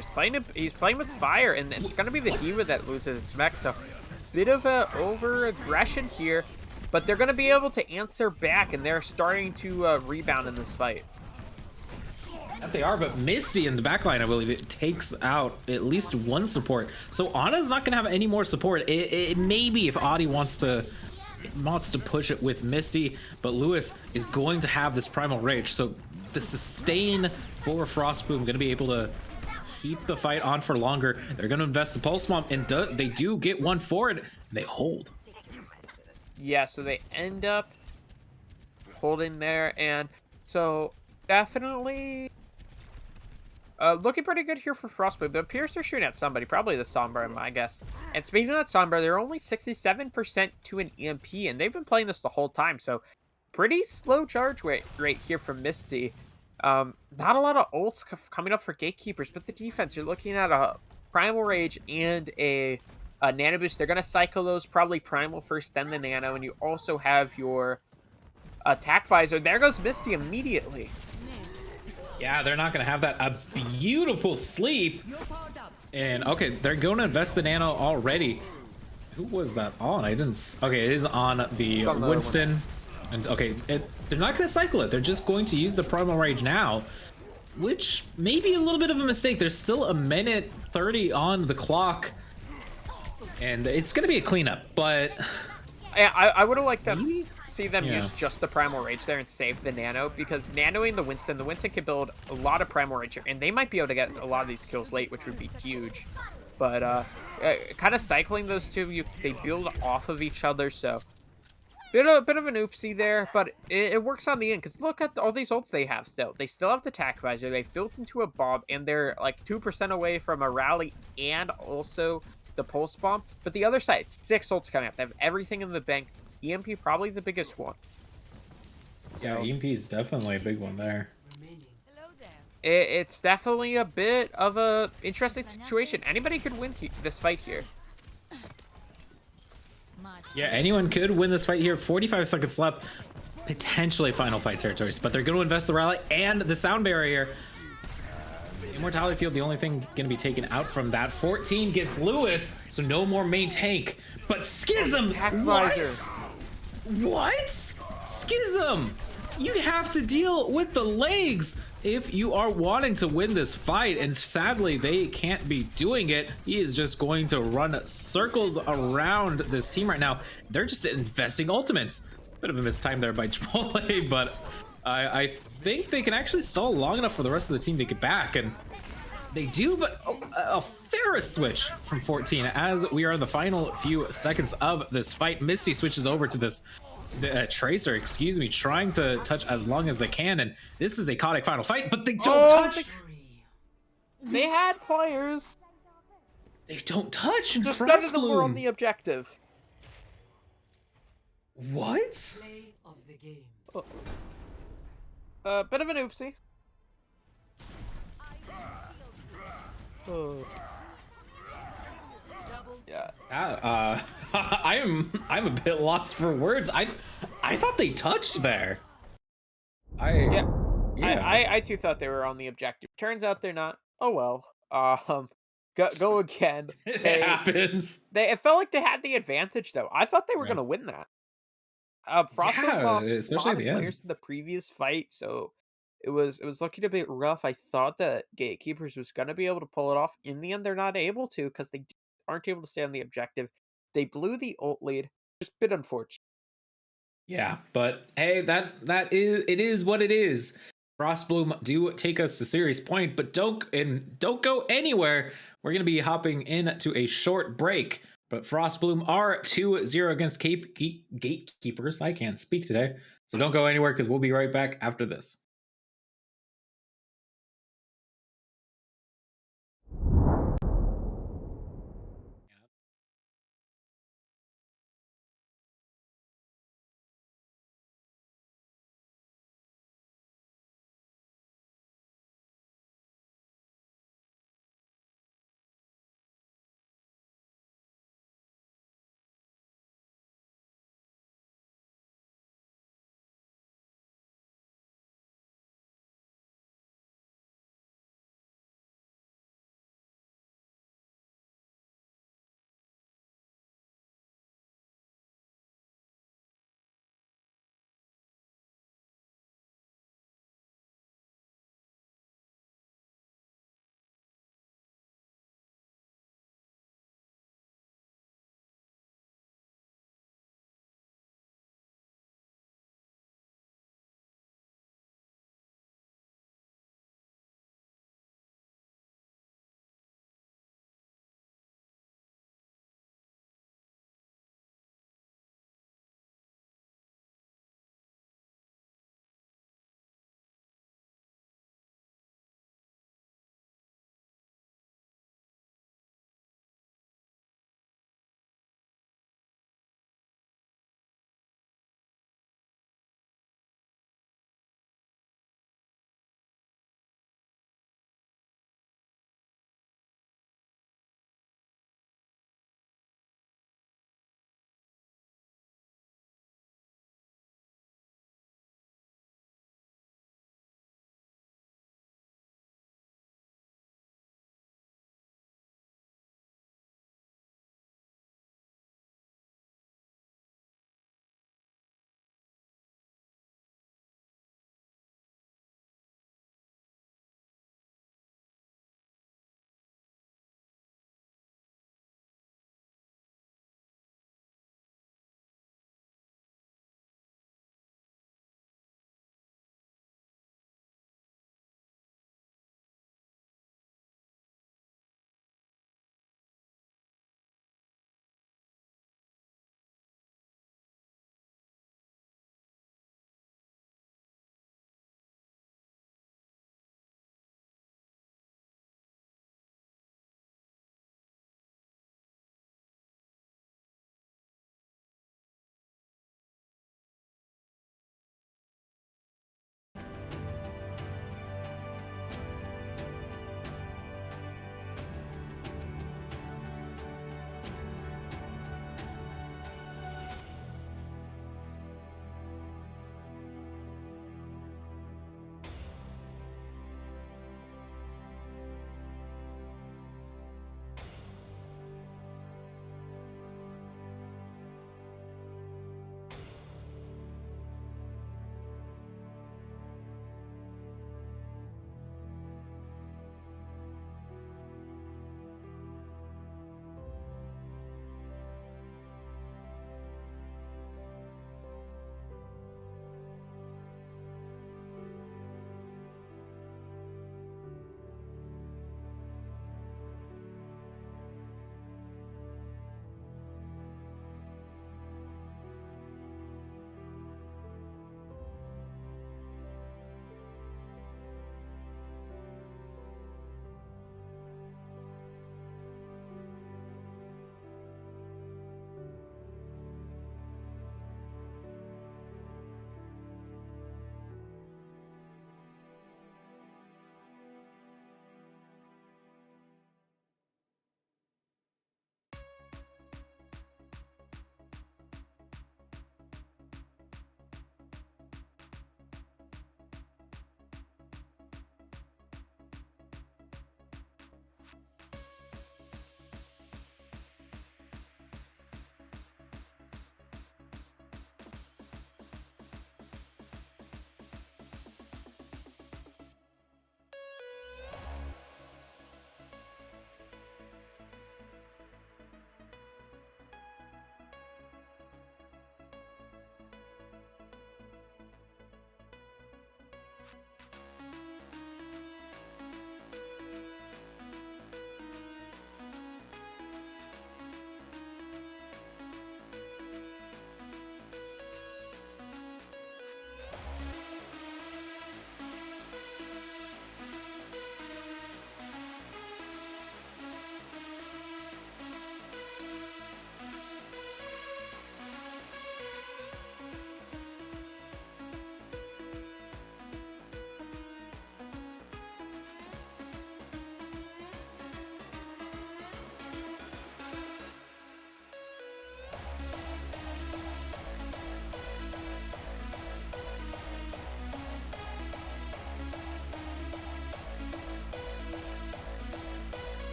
He's playing with fire, and it's going to be the D.Va that loses its mech. So bit of a over aggression here, but they're going to be able to answer back, and they're starting to rebound in this fight. Yes, they are, but Misty in the backline, I believe, it takes out at least one support. So Ana's not going to have any more support. It maybe if Adi wants to push it with Misty, but Lewis is going to have this Primal Rage. So the sustain for Frostboom going to be able to keep the fight on for longer. They're going to invest the Pulse Bomb, and they do get one for it. They hold. Yeah, so they end up holding there, and so definitely looking pretty good here for Frostboom. It appears they're shooting at somebody, probably the Sombra, I guess. And speaking of that Sombra, they're only 67% to an EMP, and they've been playing this the whole time, so pretty slow charge rate here from Misty. Not a lot of ults coming up for Gatekeepers, but the defense, you're looking at a Primal Rage and a Nano Boost. They're going to cycle those, probably Primal first, then the Nano, and you also have your Attack Visor. There goes Misty immediately. Yeah, they're not going to have that. A beautiful sleep. And, okay, they're going to invest the Nano already. Who was that on? I didn't... Okay, it is on the Winston. And, okay, they're not going to cycle it. They're just going to use the Primal Rage now, which may be a little bit of a mistake. There's still a minute 30 on the clock, and it's going to be a cleanup, but... I would have liked them... Maybe? See them use just the Primal Rage there and save the Nano, because nanoing the Winston can build a lot of Primal Rage here, and they might be able to get a lot of these kills late, which would be huge. But kind of cycling those two, they build off of each other, so bit of an oopsie there, but it works on the end, because look at all these ults they have still. They still have the Attack Visor, they've built into a bomb, and they're like 2% away from a rally and also the Pulse Bomb. But the other side, 6 ults coming up. They have everything in the bank. EMP probably the biggest one. Yeah, EMP is definitely a big one there. It's definitely a bit of a interesting situation. Anybody could win this fight here. Yeah, anyone could win this fight here. 45 seconds left. Potentially final fight territories, but they're going to invest the rally and the sound barrier. Immortality Field, the only thing going to be taken out from that. 14 gets Lewis, so no more main tank. But Schism, what? Schism, you have to deal with the legs if you are wanting to win this fight, and sadly they can't be doing it. He is just going to run circles around this team right now. They're just investing ultimates. Bit of a missed time there by Chipotle, but I think they can actually stall long enough for the rest of the team to get back, and they do. But a Ferris switch from 14 as we are in the final few seconds of this fight. Misty switches over to this Tracer, excuse me, trying to touch as long as they can, and this is a chaotic final fight, but they don't touch. They had players. They don't touch. Just none of them were on the objective. What? Bit of an oopsie. I'm a bit lost for words. I thought they touched there. I Yeah, yeah. I too thought they were on the objective. Turns out they're not. Oh well. Go again. It They happens. it felt like they had the advantage though. I thought they were Yeah. gonna win that. Frostbloom Yeah, lost a especially lot at of the end. players in the previous fight, so it was looking a bit rough. I thought that Gatekeepers was gonna be able to pull it off. In the end, they're not able to because they aren't able to stay on the objective. They blew the ult lead. Just a bit unfortunate. Yeah, but hey, that is it is what it is. Frostbloom do take us to serious point, but don't go anywhere. We're gonna be hopping into a short break. But Frostbloom are 2-0 against Gatekeepers. I can't speak today. So don't go anywhere because we'll be right back after this.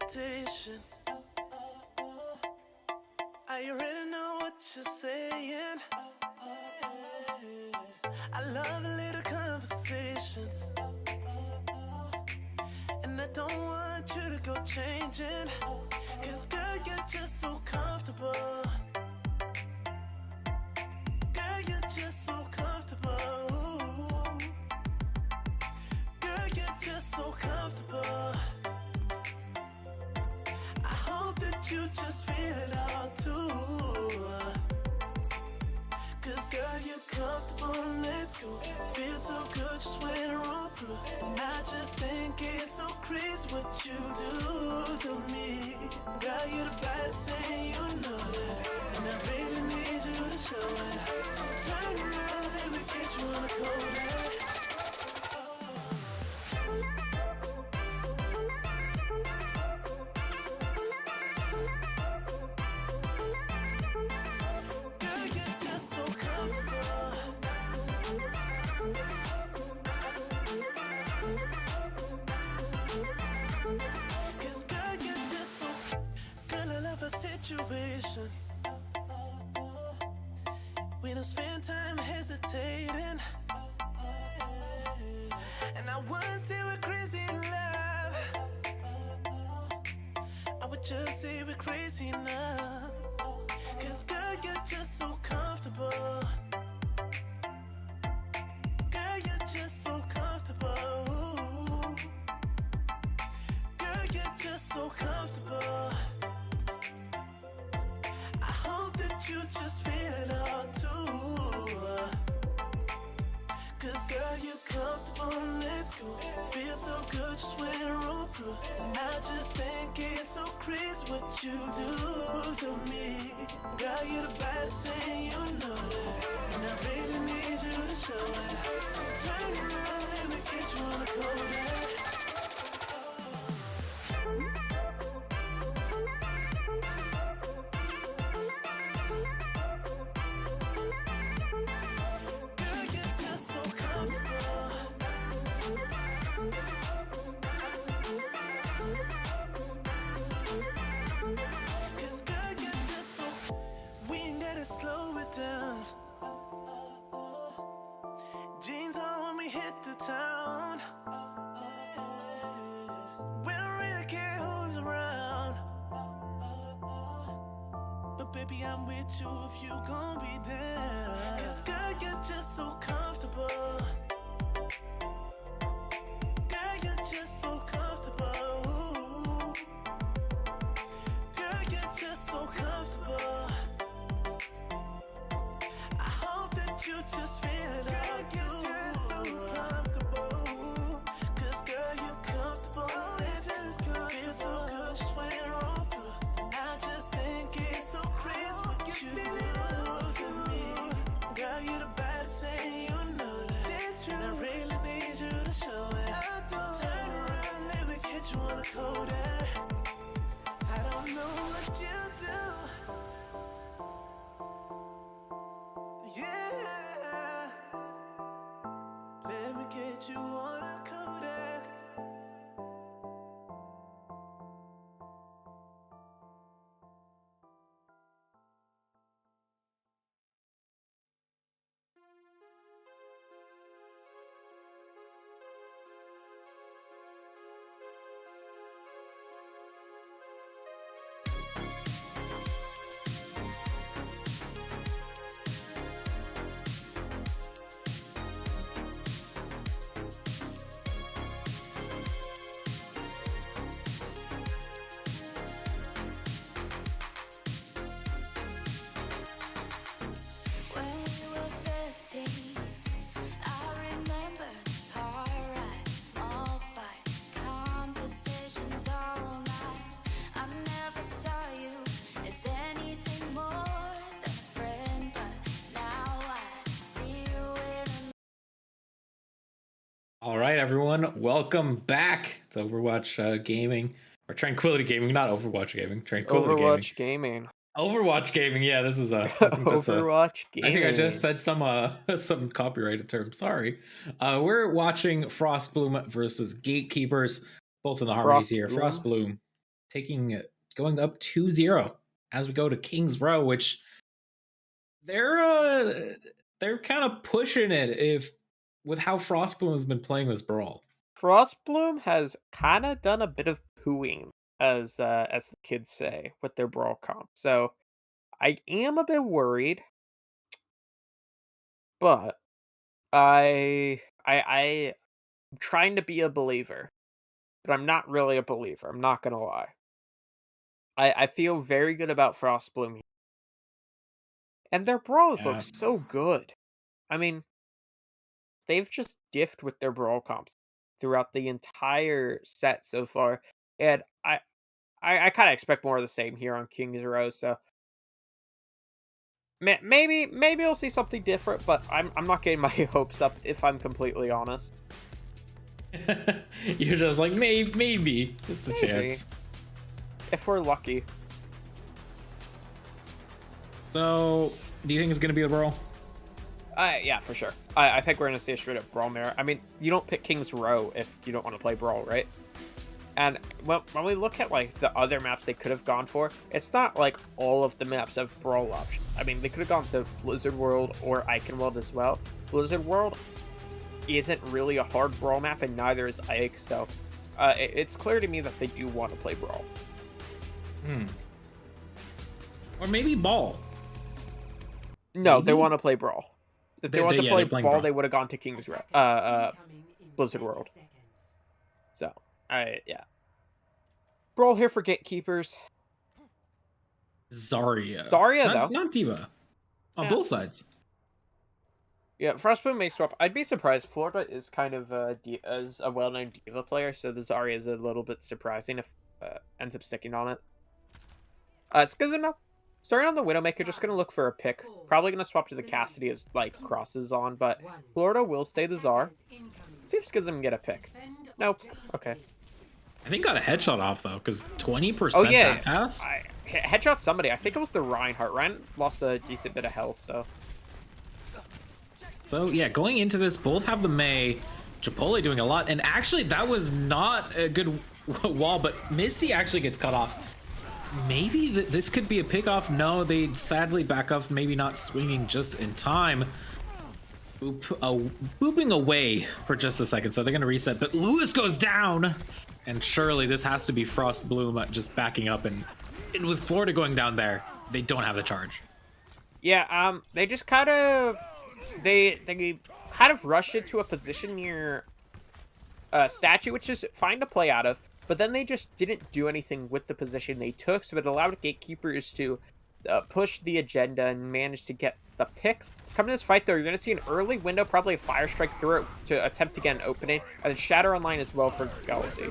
hesitation. I already know what you're saying. I love a little conversations, and I don't want you to go changing. Cause girl, you're just so comfortable. Girl, you're just so comfortable. Girl, you're just so comfortable. I hope that you just feel it all too. Cause girl, you're comfortable, let's go. Feels so good just when I roll through. And I just think it's so crazy what you do to me. Girl, you're the baddest thing, you know that. And I really need you to show it. So turn around, let me get you on the cold. Situation. We don't spend time hesitating, and I wouldn't say we're crazy in love. I would just say we're crazy enough. Cause girl, you're just so comfortable. Girl, you're just so comfortable. Girl, you're just so comfortable. You just feel it all too. Cause girl, you're comfortable, let's go. Feel so good just when I roll through. And I just think it's so crazy what you do to me. Girl, you're the baddest thing, you know that. And I really need you to show it. So turn around, let me get you on the cold. Jeans on when we hit the town. We don't really care who's around. But baby, I'm with you if you gon' be down. Cause girl, you're just so comfortable. Girl, you're just so comfortable. Girl, you're just so comfortable. I hope that you just feel it out. All right, everyone, welcome back to Overwatch Gaming, or Tranquility Gaming, not Overwatch Gaming. Tranquility Overwatch Gaming. Overwatch Gaming. Yeah, this is Overwatch Gaming. I think I just said some copyrighted term. Sorry. We're watching Frostbloom versus Gatekeepers, both in the harmonies here. Frostbloom. going up 2-0 as we go to King's Row, which they're kind of pushing it if with how Frostbloom has been playing this brawl. Frostbloom has kind of done a bit of pooing, as the kids say, with their brawl comp. So I am a bit worried, but I'm trying to be a believer, but I'm not really a believer. I'm not gonna lie. I feel very good about Frostbloom, and their brawls look Yeah. so good. I mean, they've just diffed with their brawl comps throughout the entire set so far, and I kind of expect more of the same here on King's Row. So maybe we'll see something different, but I'm not getting my hopes up if I'm completely honest. You're just like maybe it's a Maybe. chance. If we're lucky. So, do you think it's gonna be a brawl? Yeah, for sure. I think we're gonna see a straight up brawl mirror. I mean, you don't pick King's Row if you don't want to play brawl, right? And when we look at like the other maps they could have gone for, it's not like all of the maps have brawl options. I mean, they could have gone to Blizzard World or Icon World as well. Blizzard World isn't really a hard brawl map, and neither is Ike. So it's clear to me that they do want to play brawl. Or maybe ball. No, they Maybe? want to play brawl. If they They- want they- to yeah, play they're playing brawl, brawl. they would have gone to King's Row, Blizzard World. So yeah. Brawl here for Gatekeepers. Zarya. Zarya, not, though. not Diva. On Yeah. both sides. Yeah, Frostbloom may swap. I'd be surprised. Florida is kind of as a well-known diva player, so the Zarya is a little bit surprising if ends up sticking on it. Schism now. Starting on the Widowmaker, just gonna look for a pick. Probably gonna swap to the Cassidy as like crosses on, but Florida will stay the Czar. See if Schism can get a pick. Nope. Okay. I think got a headshot off though, because 20% Oh yeah, that fast. I headshot somebody. I think it was the Reinhardt. Ryan lost a decent bit of health, so. So yeah, going into this, both have the Mei. Chipotle doing a lot, and actually that was not a good wall, but Misty actually gets cut off. Maybe this could be a pick off. No, they sadly back up, maybe not swinging just in time. Booping away for just a second, so they're gonna reset, but Lewis goes down, and surely this has to be Frostbloom just backing up, and with Florida going down there, they don't have the charge. Yeah, they just kind of they kind of rushed into a position near statue, which is fine to play out of, but then they just didn't do anything with the position they took, so it allowed Gatekeepers to push the agenda and manage to get the picks. Coming to this fight, though, you're going to see an early window, probably a Fire Strike through it to attempt to get an opening, and then Shatter Online as well for Galaxy.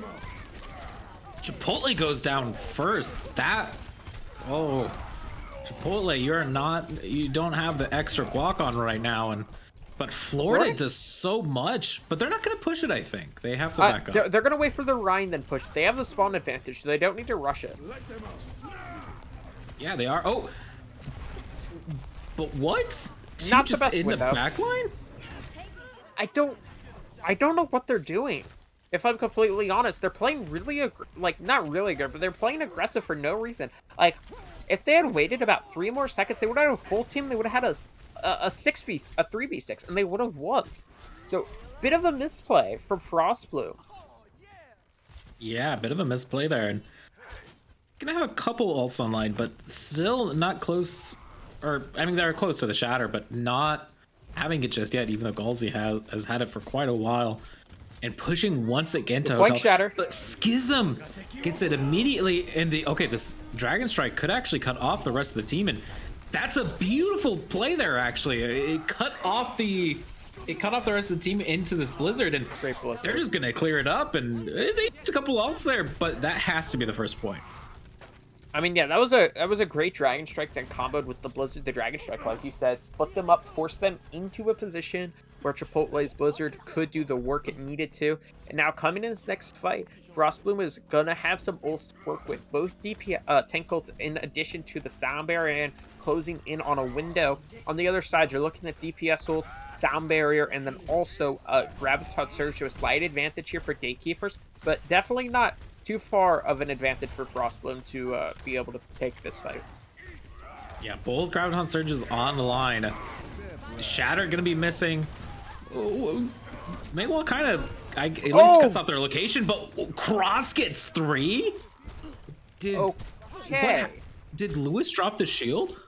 Chipotle goes down first. Oh, Chipotle, you don't have the extra guac on right now, but Florida does so much, but they're not going to push it. I think they have to back up. They're going to wait for the Rhine, then push. They have the spawn advantage, so they don't need to rush it. Yeah, they are. Oh, but what? Not the just best in window. the back line? I don't know what they're doing. If I'm completely honest, they're playing really not really good, but they're playing aggressive for no reason. Like, if they had waited about 3 more seconds, they would have had a full team. They would have had a 3v6, and they would have won. So, bit of a misplay from Frostbloom. Yeah, a bit of a misplay there, and gonna have a couple ults online, but still not close. Or I mean, they're close to the Shatter, but not having it just yet. Even though Galsey has had it for quite a while. And pushing once again to Flank Hotel. Shatter. But Schism gets it immediately in the... Okay, this Dragon Strike could actually cut off the rest of the team. And that's a beautiful play there, actually. It cut off the rest of the team into this Blizzard. And Great Blizzard. they're just going to clear it up. And they used a couple ults there. But that has to be the first point. I mean, yeah, that was a great Dragon Strike that comboed with the Blizzard, the Dragon Strike, like you said. Split them up, forced them into a position where Chipotle's Blizzard could do the work it needed to. And now coming in this next fight, Frostbloom is gonna have some ults to work with, both tank ults in addition to the sound barrier and closing in on a window. On the other side, you're looking at DPS ults, sound barrier, and then also Graviton Surge to a slight advantage here for Gatekeepers, but definitely not too far of an advantage for Frostbloom to be able to take this fight. Yeah, bold Groundhog Surge is on the line. Shatter gonna be missing. Maybe kind of at least cuts off their location, but Cross gets 3. Did Lewis drop the shield?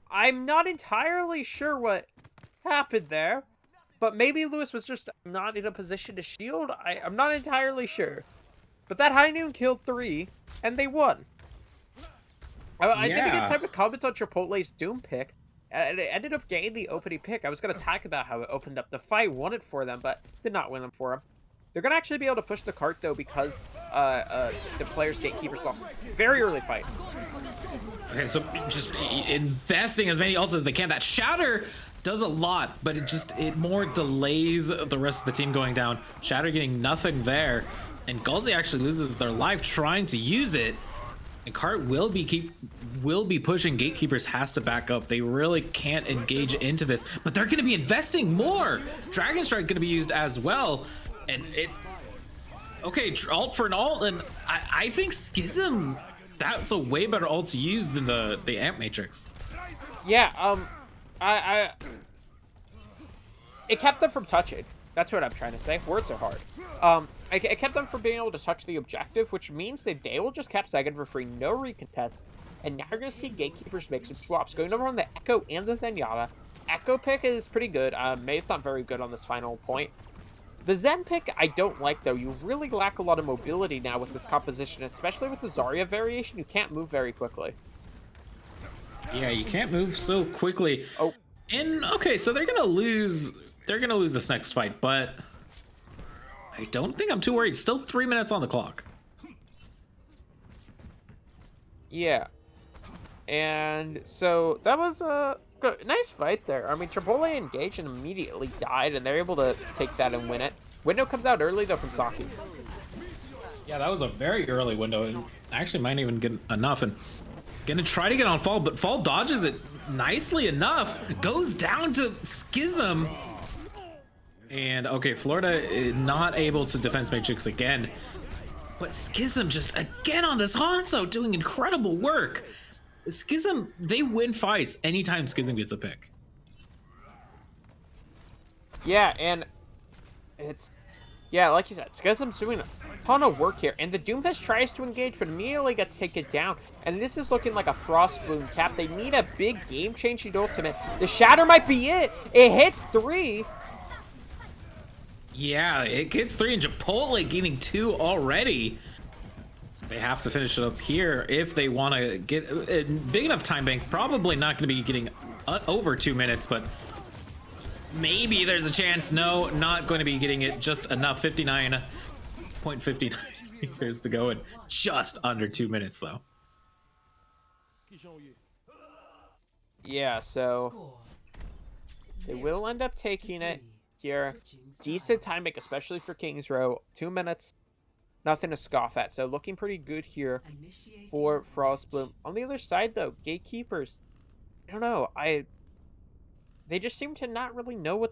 I'm not entirely sure what happened there, but maybe Lewis was just not in a position to shield. I'm not entirely sure. But that High Noon killed 3, and they won. I didn't get time to comment on Chipotle's Doom pick. And it ended up getting the opening pick. I was going to talk about how it opened up the fight, won it for them, but did not win them for them. They're going to actually be able to push the cart, though, because the players' Gatekeepers lost very early fight. Okay, so just investing as many ults as they can. That Shatter does a lot, but it more delays the rest of the team going down. Shatter getting nothing there, and Galzi actually loses their life trying to use it. And Cart will be pushing. Gatekeepers has to back up. They really can't engage into this, but they're going to be investing more. Dragon Strike going to be used as well, and ult for an ult, and I think Schism, that's a way better ult to use than the Amp Matrix. Yeah, it kept them from touching. That's what I'm trying to say. Words are hard. It kept them from being able to touch the objective, which means that they will just cap second for free, no recontest. And now you're going to see Gatekeepers make some swaps, going over on the Echo and the Zenyatta. Echo pick is pretty good. May's not very good on this final point. The Zen pick, I don't like, though. You really lack a lot of mobility now with this composition, especially with the Zarya variation. You can't move very quickly. Yeah, you can't move so quickly. Oh. And, okay, so they're going to lose this next fight, but I don't think I'm too worried. Still 3 minutes on the clock. Yeah. And so that was a nice fight there. I mean, Chipotle engaged and immediately died, and they're able to take that and win it. Window comes out early, though, from Saki. Yeah, that was a very early window, and actually might even get enough. And gonna try to get on Fall, but Fall dodges it nicely enough. Goes down to Schism. And okay, Florida is not able to defense Matrix again. But Schism just again on this Hanzo doing incredible work. Schism, they win fights anytime Schism gets a pick. Yeah, and like you said, Schism's doing a ton of work here, and the Doomfist tries to engage, but immediately gets taken down. And this is looking like a Frostbloom cap. They need a big game-changing ultimate. The Shatter might be it. It hits 3. Yeah, it gets 3, and Chipotle getting 2 already. They have to finish it up here if they want to get a big enough time bank. Probably not going to be getting over 2 minutes, but maybe there's a chance. No, not going to be getting it just enough. 59.59 meters to go in just under 2 minutes, though. Yeah, so they will end up taking it here. Decent time bank, especially for Kings Row. 2 minutes. Nothing to scoff at. So looking pretty good here for Frostbloom. On the other side, though, Gatekeepers, I don't know. They just seem to not really know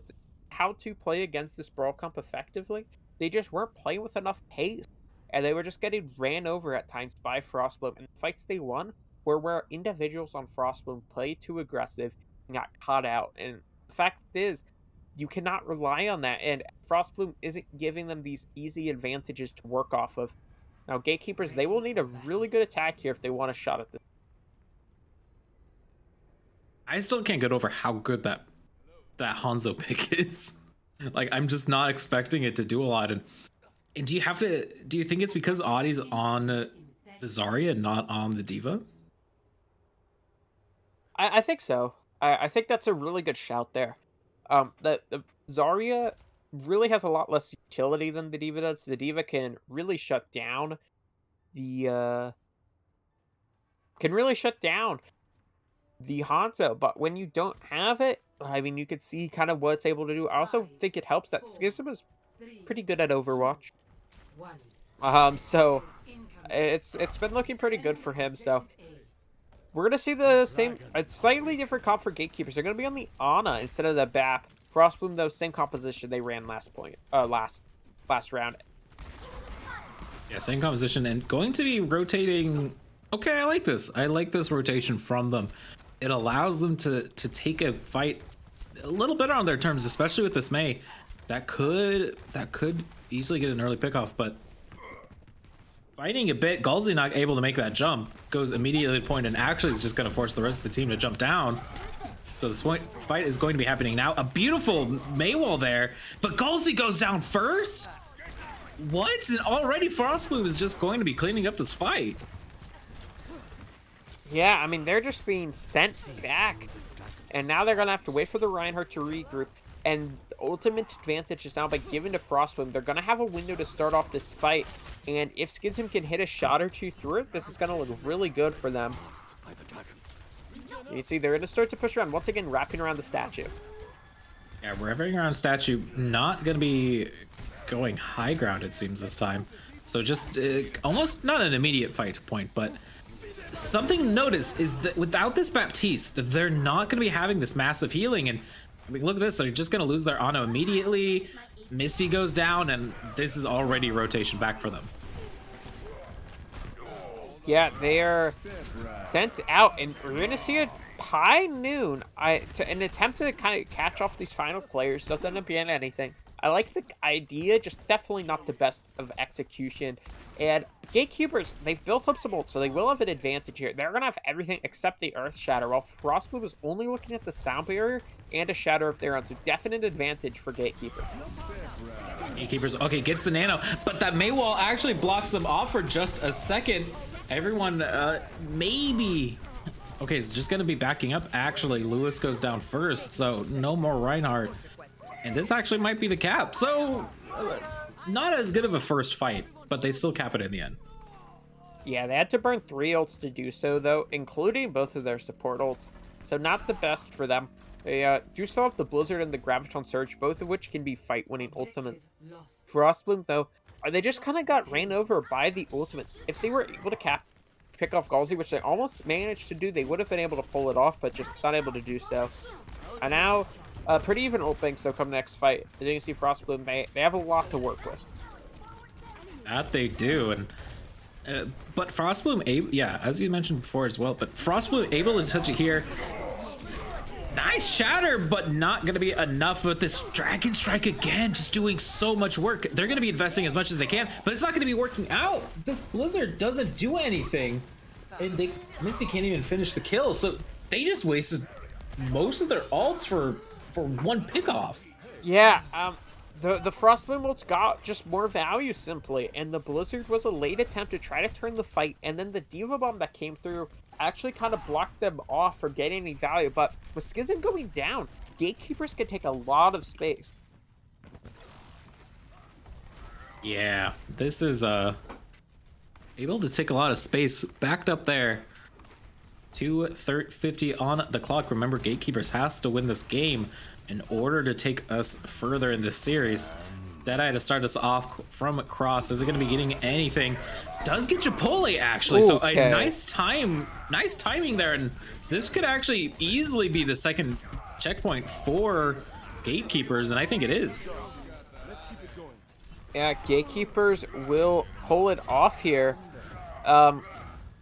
how to play against this Brawl Comp effectively. They just weren't playing with enough pace, and they were just getting ran over at times by Frostbloom. And the fights they won were where individuals on Frostbloom played too aggressive and got caught out. And the fact is, you cannot rely on that, and Frostbloom isn't giving them these easy advantages to work off of. Now, Gatekeepers, they will need a really good attack here if they want a shot at this. I still can't get over how good that Hanzo pick is. Like, I'm just not expecting it to do a lot. And do you think it's because Audie's on the Zarya and not on the Diva? I think so. I think that's a really good shout there. The Zarya really has a lot less utility than the Diva does. The Diva can really shut down the Hanzo, but when you don't have it, I mean, you could see kind of what it's able to do. I also think it helps that Schism is pretty good at Overwatch. So it's been looking pretty good for him. So we're gonna see the same, a slightly different comp for Gatekeepers. They're gonna be on the Ana instead of the BAP. Frostbloom, though, same composition they ran last round. Yeah, same composition and going to be rotating. Okay, I like this. I like this rotation from them. It allows them to take a fight a little bit on their terms, especially with this May. That could easily get an early pickoff, but fighting a bit, Galsey not able to make that jump, goes immediately to point and actually is just going to force the rest of the team to jump down. So this fight is going to be happening now. A beautiful May wall there, but Galsey goes down first? What? And already Frostbloom is just going to be cleaning up this fight. Yeah, I mean, they're just being sent back. And now they're going to have to wait for the Reinhardt to regroup. And the ultimate advantage is now by giving to Frostbloom. They're going to have a window to start off this fight. And if Schism can hit a shot or two through it, this is going to look really good for them. You can see they're going to start to push around. Once again, wrapping around the statue. Yeah, we're wrapping around statue. Not going to be going high ground, it seems, this time. So just almost not an immediate fight point, but something to notice is that without this Baptiste, they're not going to be having this massive healing. And I mean, look at this. They're just going to lose their Ana immediately. Misty goes down, and this is already rotation back for them. Yeah, they are sent out, and we're going to see a high noon. An attempt to kind of catch off these final players doesn't end up being anything. I like the idea, just definitely not the best of execution. And Gatekeepers, they've built up some ult, so they will have an advantage here. They're going to have everything except the Earth Shatter, while Frostbloom is only looking at the Sound Barrier and a Shatter of their own, so definite advantage for Gatekeepers. Gatekeepers, okay, gets the nano, but that May wall actually blocks them off for just a second. Everyone, maybe. Okay, it's just going to be backing up. Actually, Lewis goes down first, so no more Reinhardt. And this actually might be the cap. So, not as good of a first fight, but they still cap it in the end. Yeah, they had to burn 3 ults to do so, though, including both of their support ults. So not the best for them. They do still have the Blizzard and the Graviton Surge, both of which can be fight-winning ultimates. Frostbloom, though, they just kind of got ran over by the ultimates. If they were able to pick off Galsey, which they almost managed to do, they would have been able to pull it off, but just not able to do so. And now, pretty even ult bank, so come next fight. As you can see, Frostbloom, they have a lot to work with. That they do, and but Frostbloom, yeah, as you mentioned before as well, but Frostbloom able to touch it here. Nice shatter, but not going to be enough with this Dragon Strike again, just doing so much work. They're going to be investing as much as they can, but it's not going to be working out. This Blizzard doesn't do anything, and Misty can't even finish the kill, so they just wasted most of their ults for one pickoff. Yeah, the Frostbloom ults got just more value simply, and the Blizzard was a late attempt to try to turn the fight, and then the Diva Bomb that came through actually kind of blocked them off from getting any value. But with Schism going down, Gatekeepers can take a lot of space. Yeah, this is able to take a lot of space. Backed up there. 2:50 on the clock. Remember, Gatekeepers has to win this game in order to take us further in this series. Deadeye to start us off from cross. Is it going to be getting anything? Does get Chipotle actually. Ooh, so okay. A nice timing there, and this could actually easily be the second checkpoint for Gatekeepers, and I think it is. Yeah, Gatekeepers will pull it off here.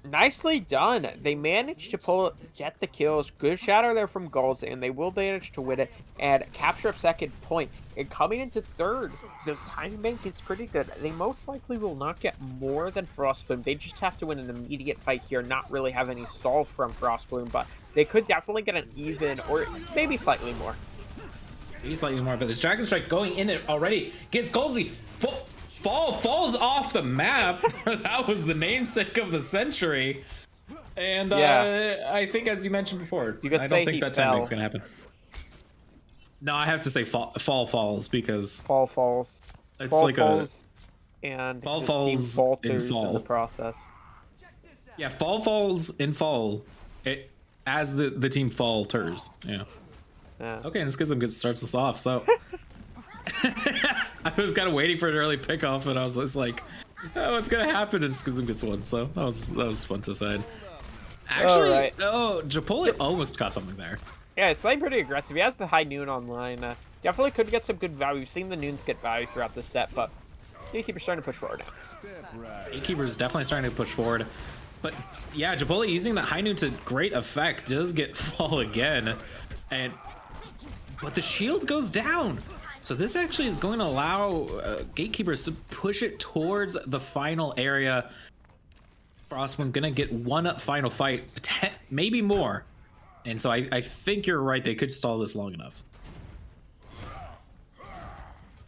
Nicely done. They managed to get the kills. Good shatter there from Gulls, and they will manage to win it and capture a second point. And coming into third, the time bank is pretty good. They most likely will not get more than Frostbloom. They just have to win an immediate fight here, not really have any solve from Frostbloom, but they could definitely get an even or maybe slightly more. Maybe slightly more, but this Dragon Strike going in it already gets Golsey. Falls off the map. That was the namesake of the century. And yeah. I think, as you mentioned before, I don't think that timing's gonna happen. No, I have to say fall falls because fall falls. It's fall like falls, and fall his falls team falters in fall. in the process. Yeah, fall falls in fall. As the team falters. Yeah. Okay, and Schism starts us off. So. I was kind of waiting for an early pickoff, and I was just like, "Oh, what's gonna happen?" And Schism gets one, so that was fun to say. Actually, right. Oh, Chipotle almost caught something there. Yeah, he's playing pretty aggressive. He has the high noon online. Definitely could get some good value. We've seen the noons get value throughout the set, but Gatekeeper's starting to push forward now. Gatekeeper's definitely starting to push forward. But yeah, Chipotle using that high noon to great effect does get fall again. But the shield goes down. So this actually is going to allow Gatekeepers to push it towards the final area. Frostmoon gonna get one final fight, maybe more. And so I think you're right, they could stall this long enough.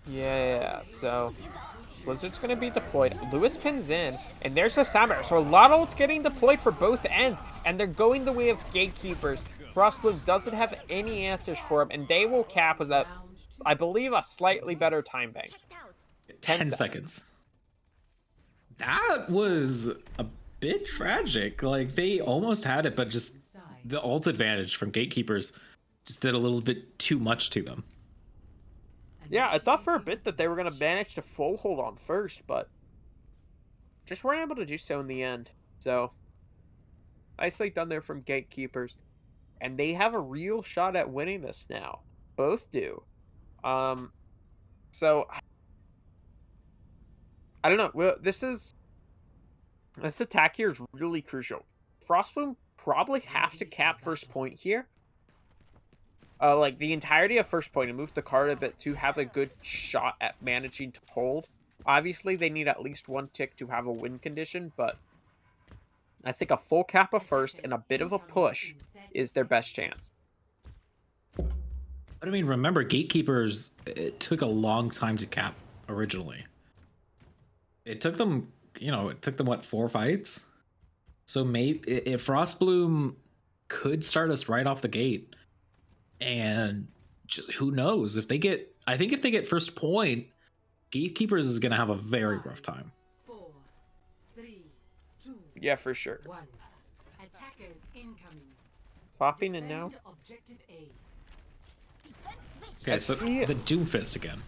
Yeah, so Blizzard's gonna be deployed. Lewis pins in, and there's a Samurai. So a lot of ults getting deployed for both ends, and they're going the way of Gatekeepers. Frostbloom doesn't have any answers for him, and they will cap with a, I believe, a slightly better time bank. 10 seconds. That was a bit tragic. Like, they almost had it, but just the ult advantage from Gatekeepers just did a little bit too much to them. Yeah, I thought for a bit that they were going to manage to full hold on first, but just weren't able to do so in the end. So, nicely done there from Gatekeepers. And they have a real shot at winning this now. Both do. So, I don't know. Well, this attack here is really crucial. Frostbloom probably have to cap first point here. Like the entirety of first point and move the card a bit to have a good shot at managing to hold. Obviously, they need at least one tick to have a win condition, but I think a full cap of first and a bit of a push is their best chance. But I mean, remember, Gatekeepers, it took a long time to cap originally. It took them, what, 4 fights? So maybe if Frostbloom could start us right off the gate, and just who knows if they get, I think if they get first point, Gatekeepers is going to have a very rough time. 4, 3, 2, Yeah, for sure. 1. Attackers incoming. Popping in now. Defend objective A. Okay, Let's so see. the Doomfist again.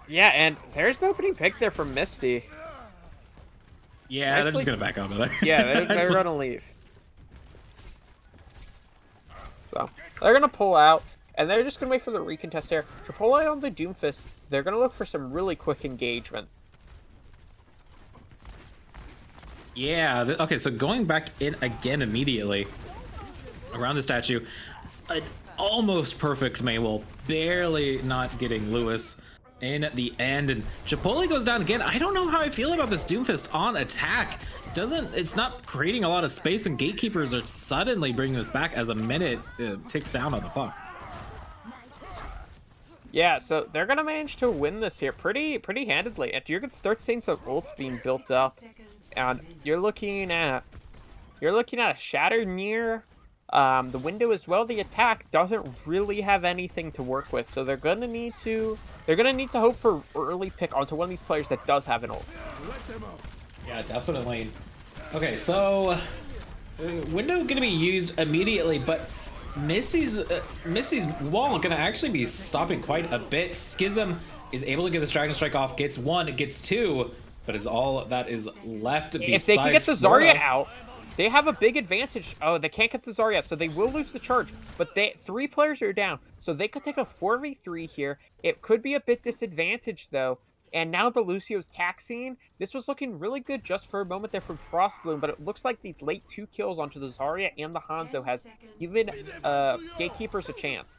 Yeah, and there's the opening pick there from Misty. Yeah, they're Nicely- just going to back out of there. Yeah, they're gonna leave. So they're gonna pull out, and they're just gonna wait for the recontest here. Chipotle on the Doomfist, they're gonna look for some really quick engagements. Yeah, okay, so going back in again immediately around the statue, an almost perfect Maywell, barely not getting Lewis in the end, and Chipotle goes down again. I don't know how I feel about this Doomfist on attack. It's not creating a lot of space, and Gatekeepers are suddenly bringing this back as a minute ticks down on the clock. Yeah, so they're gonna manage to win this here pretty handedly. And you're gonna start seeing some ults being built up, and you're looking at a shatter near the window as well. The attack doesn't really have anything to work with, so they're gonna need to hope for early pick onto one of these players that does have an ult. Yeah, definitely. Okay, so window gonna be used immediately, but Missy's wall gonna actually be stopping quite a bit. Schism is able to get this Dragon Strike off, gets 1, gets 2, but is all that is left. If they can get the Zarya out, they have a big advantage. Oh, they can't get the Zarya out, so they will lose the charge. But 3 players are down, so they could take a 4v3 here. It could be a bit disadvantaged, though. And now the Lucio's taxing. This was looking really good just for a moment there from Frostbloom, but it looks like these late 2 kills onto the Zarya and the Hanzo has given Gatekeepers a chance.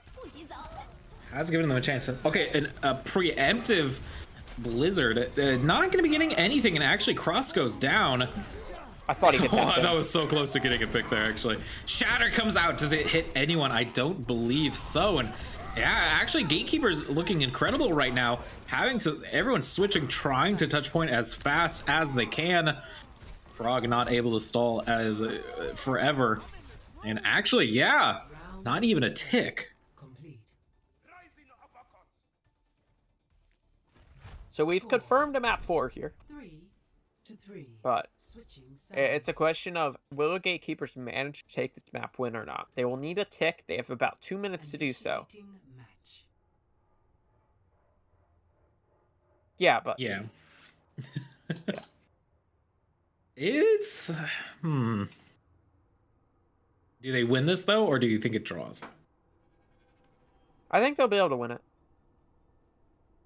Has given them a chance. Okay, a preemptive Blizzard, not going to be getting anything, and actually Cross goes down. I thought he hit that. That was so close to getting a pick there, actually. Shatter comes out. Does it hit anyone? I don't believe so. And yeah, actually, Gatekeepers looking incredible right now. Everyone's switching, trying to touch point as fast as they can. Frog not able to stall as forever. And actually, yeah, not even a tick. Complete. So we've confirmed a map 4 here. 3 to 3. But Switching it's a sides. question of will the Gatekeepers manage to take this map win or not. They will need a tick. They have about 2 minutes to do so. Initiating match. Yeah, but Yeah. It's do they win this though, or do you think it draws? I think they'll be able to win it.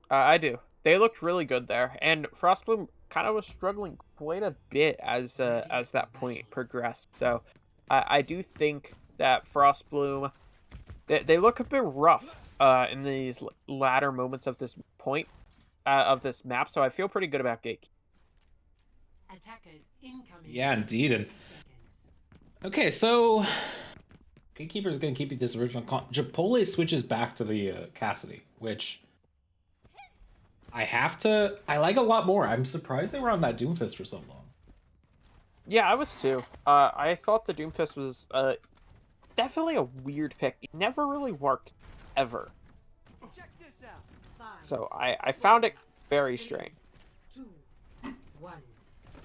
I do. They looked really good there, and Frostbloom kind of was struggling quite a bit as that point progressed. So I do think that Frostbloom they look a bit rough in these latter moments of this point of this map. So I feel pretty good about Gate. Attackers incoming. Yeah, indeed. And 30 seconds. okay, so Gatekeeper is going to keep this original. Chipotle switches back to the Cassidy, which I like a lot more. I'm surprised they were on that Doomfist for so long. Yeah, I was too. I thought the Doomfist was definitely a weird pick. It never really worked ever. Five, So I found it very strange. 2, 1.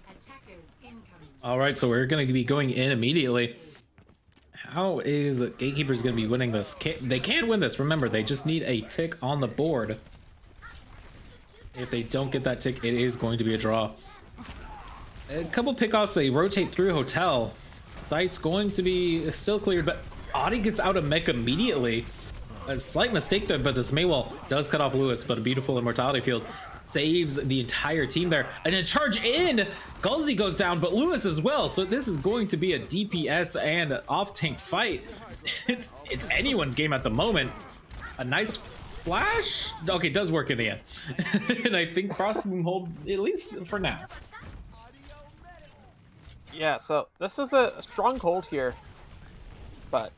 Attackers incoming. All right, so we're going to be going in immediately. How is Gatekeepers going to be winning this? They can win this. Remember, they just need a tick on the board. If they don't get that tick, it is going to be a draw. A couple pickoffs, they rotate through Hotel. Site's going to be still cleared, but Audi gets out of mech immediately. A slight mistake there, but this Maywall does cut off Lewis, but a beautiful immortality field saves the entire team there. And a charge in! Gulzy goes down, but Lewis as well. So this is going to be a DPS and off-tank fight. It's anyone's game at the moment. A nice flash? Okay, it does work in the end. And I think Frostboom hold, at least for now. Yeah, so this is a strong hold here, but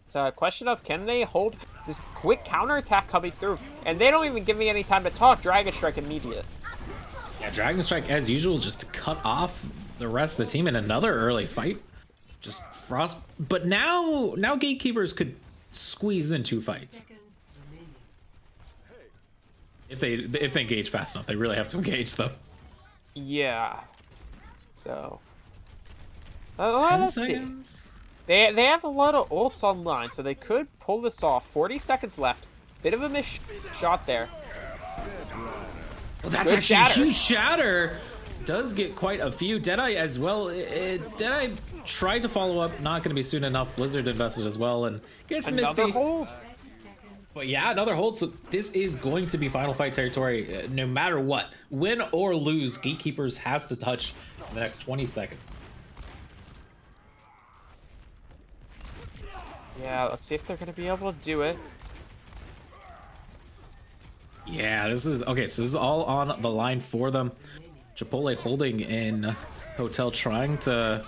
it's a question of can they hold this quick counterattack coming through, and they don't even give me any time to talk. Dragon Strike immediate. Yeah, Dragon Strike as usual, just to cut off the rest of the team in another early fight. Just Frost, but now Gatekeepers could squeeze in 2 fights Seconds remaining. if they engage fast enough. They really have to engage though. Yeah. So. 10 Let's see. seconds. They have a lot of ults online, so they could pull this off. 40 seconds left. Bit of a miss shot there. Well, that's Good actually shatter. a huge shatter. Does get quite a few. Deadeye as well. Deadeye tried to follow up. Not going to be soon enough. Blizzard invested as well and gets Another Misty. hold. 30 seconds. But yeah, another hold. So this is going to be final fight territory no matter what. Win or lose, Gatekeepers has to touch in the next 20 seconds. Yeah, let's see if they're going to be able to do it. Yeah, this is okay. So this is all on the line for them. Chipotle holding in Hotel, trying to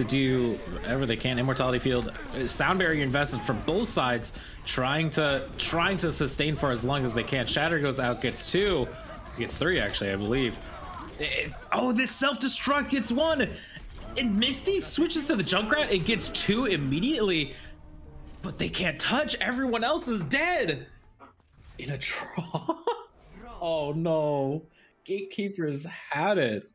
do whatever they can. Immortality field, sound barrier invested from both sides, trying to sustain for as long as they can. Shatter goes out, gets 2, gets 3 actually, I believe. Oh, this self-destruct gets 1. And Misty switches to the Junkrat. It gets 2 immediately, but they can't touch. Everyone else is dead. In a draw. Oh no. Gatekeepers had it.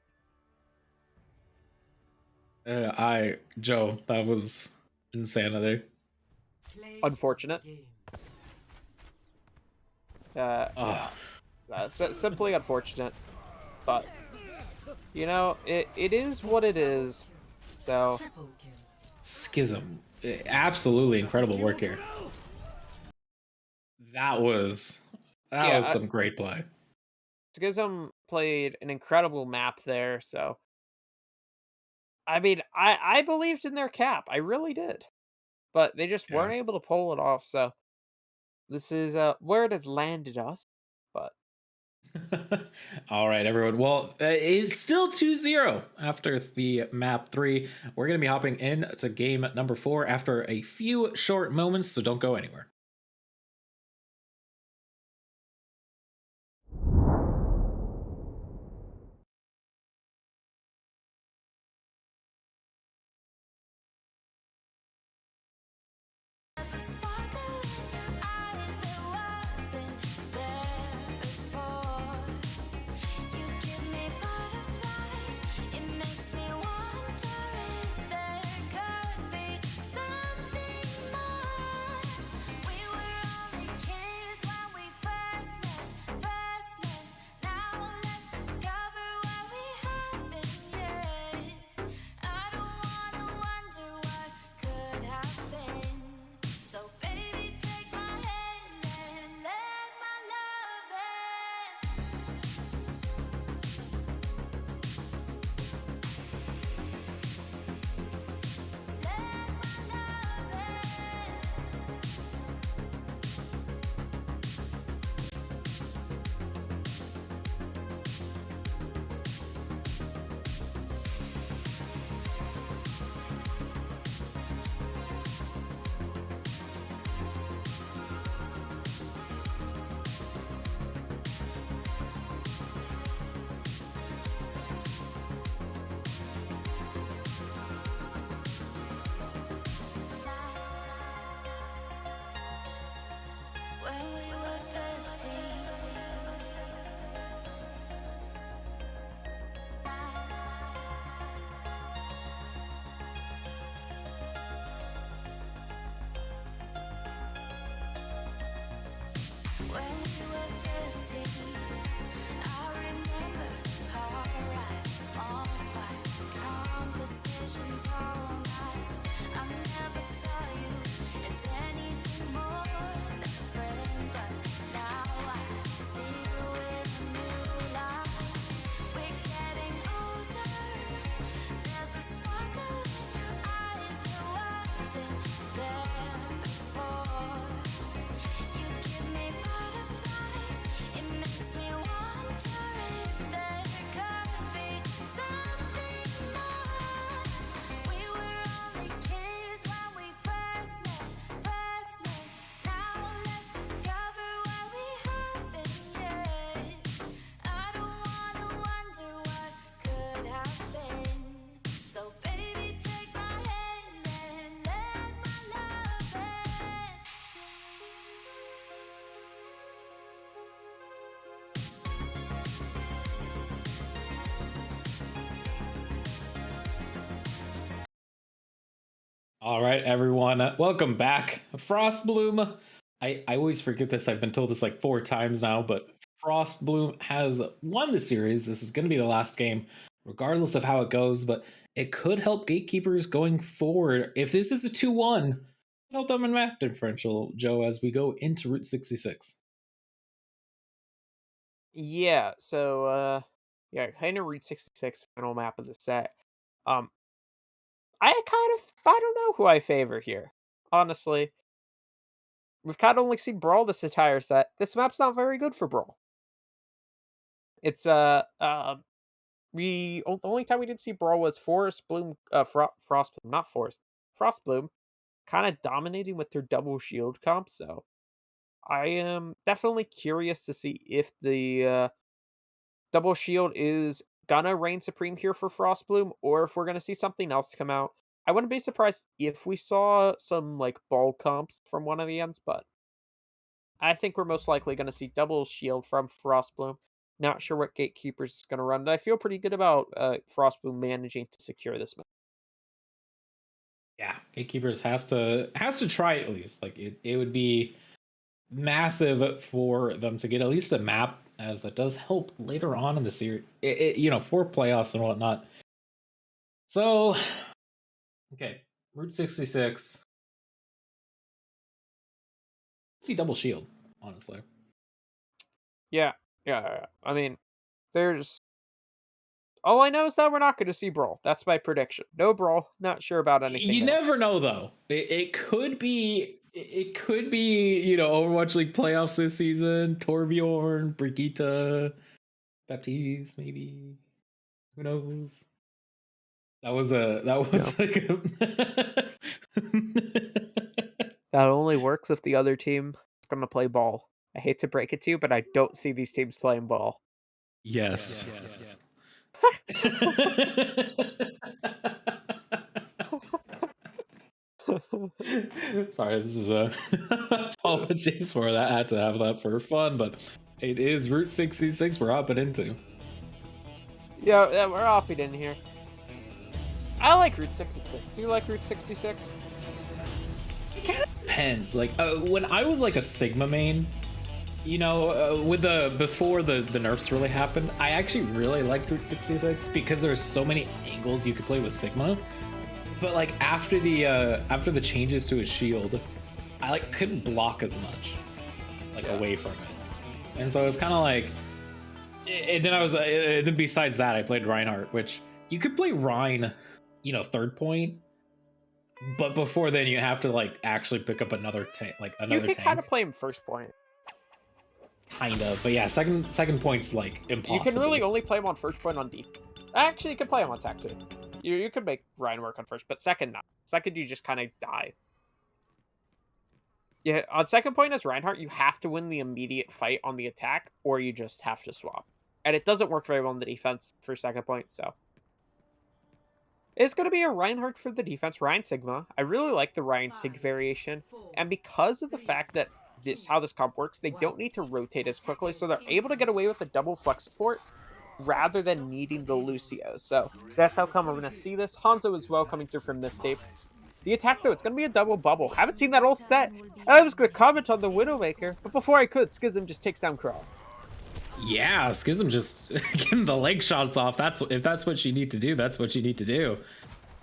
Joe, that was insanity. Play Unfortunate. game. Simply unfortunate. But, you know, it is what it is. So, Triple kill. Schism. Absolutely incredible work here. That was some great play. Schism played an incredible map there. So, I mean, I believed in their cap. I really did. But they just weren't able to pull it off. So, this is where it has landed us. But, All right, everyone. Well, it's still 2-0 after the map 3. We're going to be hopping into game number 4 after a few short moments, so don't go anywhere. When we were 15, I remember car rides, small fights, conversations all night. I never saw you as anything more than a friend, but now I see you in a new light. We're getting older. There's a sparkle in your eyes that wasn't there before. You give me butterflies. It makes me wonder if there could be something more. We were only kids when we first met. Now let's discover why we haven't yet. I don't wanna wonder what could have been. So baby, take my hand and let my love in. All right, everyone, welcome back. Frostbloom. I always forget this. I've been told this like 4 times now, but Frostbloom has won the series. This is going to be the last game, regardless of how it goes, but it could help Gatekeepers going forward. If this is a 2-1, help them in map differential, Joe, as we go into Route 66. Yeah, so yeah, kind of Route 66 final map of the set. I don't know who I favor here. Honestly, we've kind of only seen Brawl this entire set. This map's not very good for Brawl. It's the only time we didn't see Brawl was Forest Bloom, Frostbloom, not Forest, Frostbloom, kind of dominating with their double shield comp. So I am definitely curious to see if the double shield is gonna reign supreme here for Frostbloom, or if we're gonna see something else come out. I wouldn't be surprised if we saw some like ball comps from one of the ends, but I think we're most likely gonna see double shield from Frostbloom. Not sure what Gatekeepers is gonna run, but I feel pretty good about Frostbloom managing to secure this match. Yeah, Gatekeepers has to try at least. Like it would be massive for them to get at least a map, as that does help later on in the series, for playoffs and whatnot. So, okay, Route 66. Let's see double shield, honestly. Yeah. I mean, there's all I know is that we're not going to see Brawl. That's my prediction. No Brawl. Not sure about anything. You else. never know, though. It could be. It could be, Overwatch League playoffs this season. Torbjorn, Brigitte, Baptiste, maybe. Who knows? That was like a. That only works if the other team is going to play ball. I hate to break it to you, but I don't see these teams playing ball. Yes. Sorry, this is a apologies for that. I had to have that for fun, but it is Route 66 we're hopping into. Yeah, we're hopping in here. I like Route 66. Do you like Route 66? It kind of depends. Like when I was like a Sigma main, with before the nerfs really happened, I actually really liked Route 66 because there's so many angles you could play with Sigma. But like after the changes to his shield, I like couldn't block as much, away from it, and so it's kind of like. And then then besides that, I played Reinhardt, which you could play Rein, third point, but before then you have to actually pick up another tank, You can kind of play him first point. Kind of, but yeah, second point's impossible. You can really only play him on first point on defense. Actually, you can play him on attack too. You could make Ryan work on first, but second not. Second, you just kind of die. Yeah, on second point as Reinhardt, you have to win the immediate fight on the attack, or you just have to swap. And it doesn't work very well in the defense for second point, so. It's going to be a Reinhardt for the defense, Ryan Sigma. I really like the Ryan Sig variation, and because of the fact that how this comp works, they don't need to rotate as quickly, so they're able to get away with a double flex support rather than needing the Lucio. So that's how come we're going to see this. Hanzo as well coming through from this tape. The attack, though, it's going to be a double bubble. Haven't seen that all set. And I was going to comment on the Widowmaker, but before I could, Schism just takes down Cross. Yeah, Schism just getting the leg shots off. If that's what you need to do, that's what you need to do.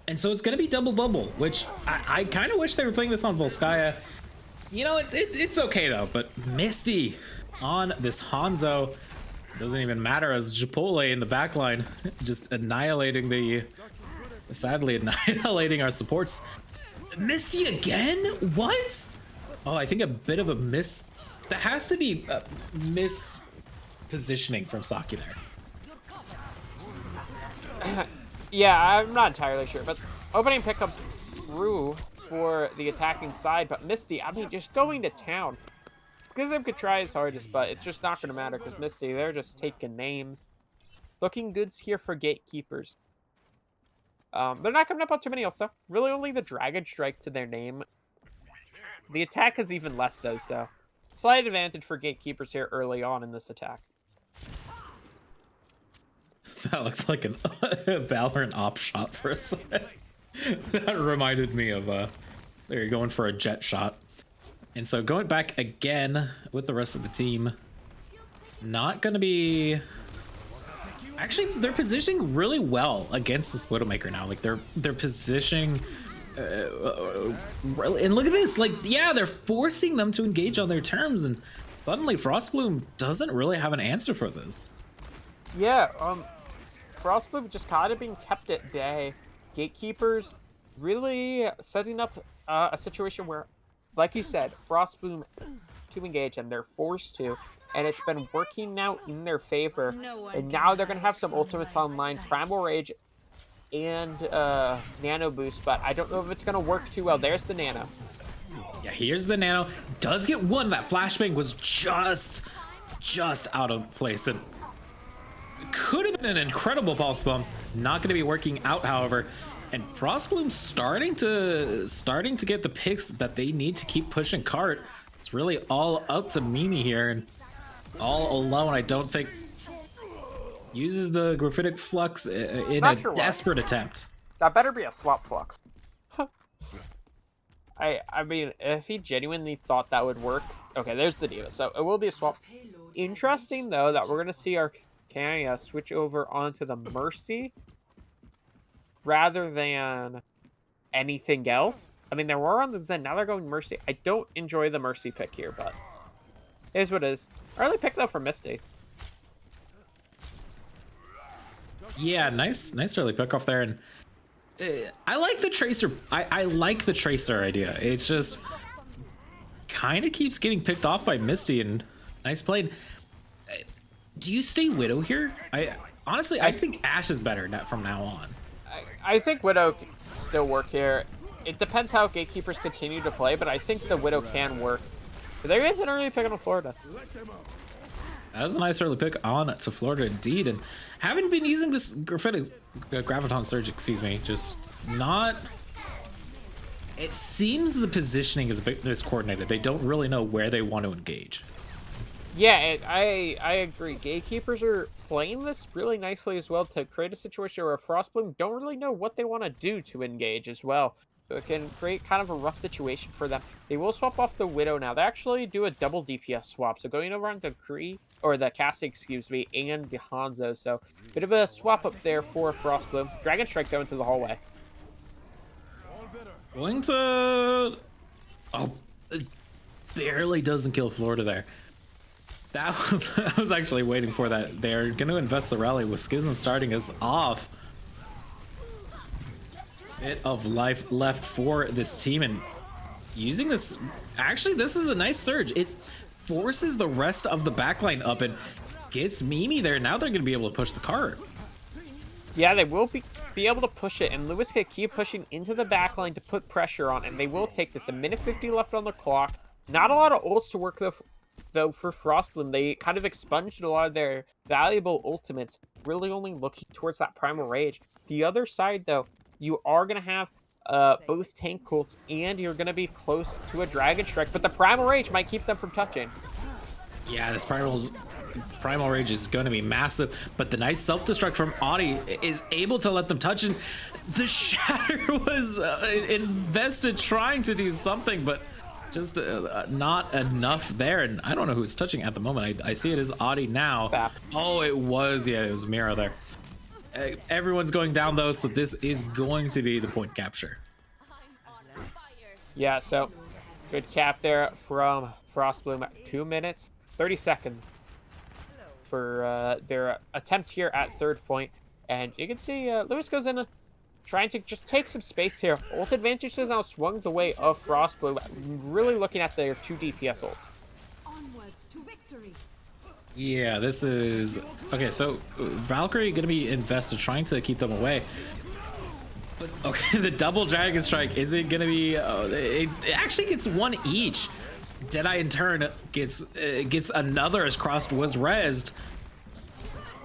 And so it's going to be double bubble, which I kind of wish they were playing this on Volskaya. You know, it's okay, though. But Misty on this Hanzo. Doesn't even matter as Chipotle in the backline, just sadly annihilating our supports. Misty again? What? Oh, I think a bit of a miss. That has to be a mispositioning from Saki there. Yeah, I'm not entirely sure, but opening pickups through for the attacking side, but Misty, I mean, just going to town. Schism could try his hardest, but it's just not going to matter because Misty, they're just taking names. Looking goods here for Gatekeepers. They're not coming up on too many else, though. Really only the Dragon Strike to their name. The attack is even less, though, so slight advantage for Gatekeepers here early on in this attack. That looks like a Valorant op shot for a second. That reminded me of they're going for a jet shot. And so going back again with the rest of the team, not going to be... Actually, they're positioning really well against this Widowmaker now. Like, they're positioning... and look at this. Like, yeah, they're forcing them to engage on their terms. And suddenly Frostbloom doesn't really have an answer for this. Yeah, Frostbloom just kind of being kept at bay. Gatekeepers really setting up a situation where, like you said, Frostbloom to engage, and they're forced to, and it's been working now in their favor. And now they're going to have some ultimates online, Primal Rage and Nano Boost, but I don't know if it's going to work too well. There's the Nano. Yeah, here's the Nano. Does get one. That flashbang was just out of place. And could have been an incredible pulse bomb. Not going to be working out, however. And Frostbloom starting to get the picks that they need to keep pushing cart. It's really all up to Mimi here, and all alone. I don't think uses the graphitic flux in a desperate attempt. That better be a swap flux. I mean, if he genuinely thought that would work, okay, there's the diva. So it will be a swap. Interesting though that we're gonna see our Gehenna switch over onto the Mercy rather than anything else. I mean, they were on the Zen, now they're going Mercy. I don't enjoy the Mercy pick here, but it is what it is. Early pick, though, for Misty. Yeah, nice early pick off there. And I like the Tracer. I like the Tracer idea. It's just kind of keeps getting picked off by Misty, and nice played. Do you stay Widow here? Honestly, I think Ashe is better from now on. I think Widow can still work here. It depends how Gatekeepers continue to play, but I think the Widow can work. But there is an early pick on Florida. That was a nice early pick on to Florida indeed, and haven't been using this Graviton Surge, excuse me, just not... It seems the positioning is a bit miscoordinated. They don't really know where they want to engage. Yeah, I agree. Gatekeepers are playing this really nicely as well to create a situation where Frostbloom don't really know what they want to do to engage as well. So it can create kind of a rough situation for them. They will swap off the Widow now. They actually do a double DPS swap. So going over onto Kree, or the Cassie, excuse me, and the Hanzo. So bit of a swap up there for Frostbloom. Dragon Strike going to the hallway. Going to... Oh, it barely doesn't kill Florida there. I was actually waiting for that. They're going to invest the rally with Schism starting us off. Bit of life left for this team, and using this... Actually, this is a nice surge. It forces the rest of the backline up and gets Mimi there. Now they're going to be able to push the cart. Yeah, they will be able to push it, and Lewis can keep pushing into the backline to put pressure on, and they will take this. A minute 50 left on the clock. Not a lot of ults to work, though for Frostbloom. They kind of expunged a lot of their valuable ultimates, really only looking towards that Primal Rage. The other side, though, you are going to have both tank cults, and you're going to be close to a Dragon Strike, but the Primal Rage might keep them from touching. Yeah, this Primal's Primal Rage is going to be massive, but the nice self-destruct from Audi is able to let them touch, and the Shatter was invested trying to do something, but just not enough there. And I don't know who's touching at the moment. I see it as Audi now. Bap. Oh, it was Mira there. Everyone's going down though, so this is going to be the point capture. Yeah, so good cap there from Frostbloom. 2 minutes, 30 seconds for their attempt here at third point. And you can see Lewis goes in trying to just take some space here. Ult advantage has now swung the way of Frostbloom, really looking at their 2 DPS ults. Onwards to victory. Yeah, this is okay. So Valkyrie gonna be invested trying to keep them away. But okay, the double dragon strike, is it gonna be? It actually gets one each. Deadeye in turn gets another as Crossed was rezzed.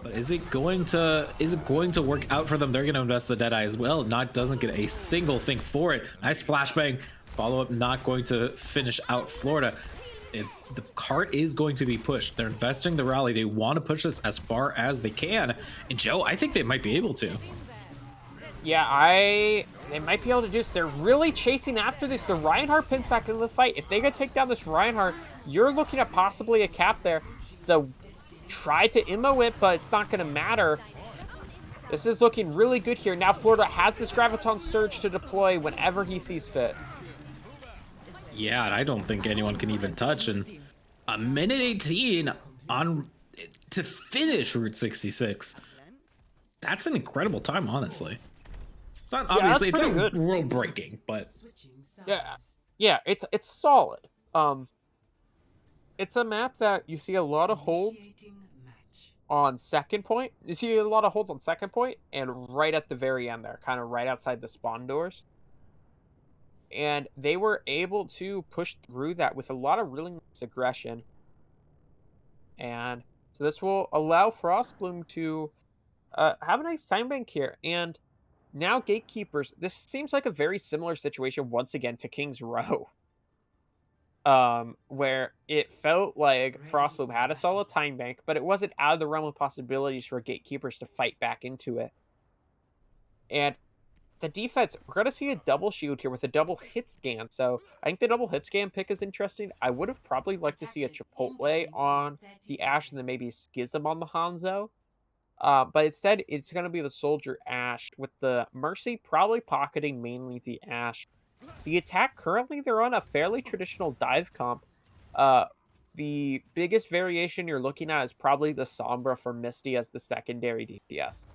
But is it going to work out for them? They're gonna invest the Deadeye as well. Not doesn't get a single thing for it. Nice flashbang. Follow up not going to finish out Florida. The cart is going to be pushed. They're investing the rally. They want to push this as far as they can. And Joe, I think they might be able to. Yeah, they might be able to do this. They're really chasing after this. The Reinhardt pins back into the fight. If they could take down this Reinhardt, you're looking at possibly a cap there. The try to immo it, but it's not going to matter. This is looking really good here. Now Florida has this Graviton Surge to deploy whenever he sees fit. Yeah, and I don't think anyone can even touch. And a minute 18 on to finish Route 66. That's an incredible time, honestly. It's not obviously it's not world breaking, but yeah, it's solid. It's a map that you see a lot of holds on second point. You see a lot of holds on second point and right at the very end there, kind of right outside the spawn doors. And they were able to push through that with a lot of really nice aggression. And so this will allow Frostbloom to have a nice time bank here. And now Gatekeepers, this seems like a very similar situation once again to King's Row. Where it felt like Frostbloom had a solid time bank, but it wasn't out of the realm of possibilities for Gatekeepers to fight back into it. And the defense, we're going to see a double shield here with a double hit scan. So I think the double hit scan pick is interesting. I would have probably liked to see a Chipotle on the Ashe and then maybe a Schism on the Hanzo. But instead, it's going to be the Soldier Ashe with the Mercy probably pocketing mainly the Ashe. The attack, currently, they're on a fairly traditional dive comp. The biggest variation you're looking at is probably the Sombra for Misty as the secondary DPS.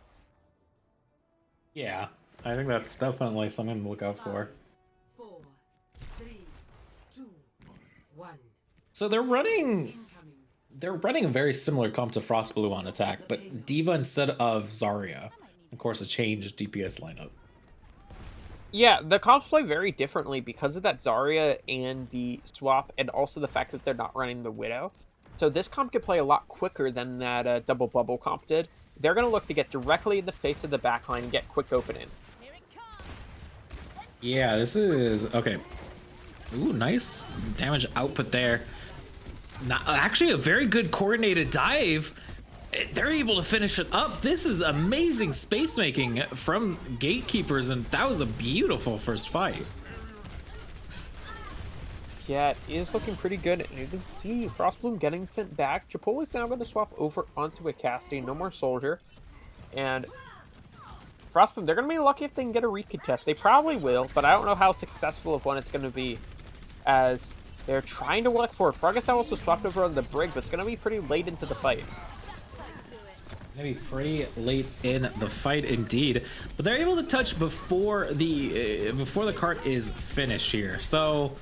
yeah, I think that's definitely something to look out for. 4, 3, 2, 1. So they're running Incoming. a very similar comp to Frostblue on attack, but Diva instead of Zarya. Of course, a changed DPS lineup. Yeah, the comps play very differently because of that Zarya and the swap, and also the fact that they're not running the Widow. So this comp can play a lot quicker than that double bubble comp did. They're going to look to get directly in the face of the backline and get quick opening. Yeah, this is okay. Ooh, nice damage output there. Not, actually, a very good coordinated dive. They're able to finish it up. This is amazing space making from Gatekeepers, and that was a beautiful first fight. Yeah, it is looking pretty good. And you can see Frostbloom getting sent back. Chipotle's now going to swap over onto a Cassidy. No more Soldier. And Frostbloom, they're going to be lucky if they can get a recontest. They probably will, but I don't know how successful of one it's going to be, as they're trying to work for it. Frogust also swapped over on the Brig, but it's going to be pretty late into the fight. Maybe pretty late in the fight indeed, but they're able to touch before the cart is finished here. So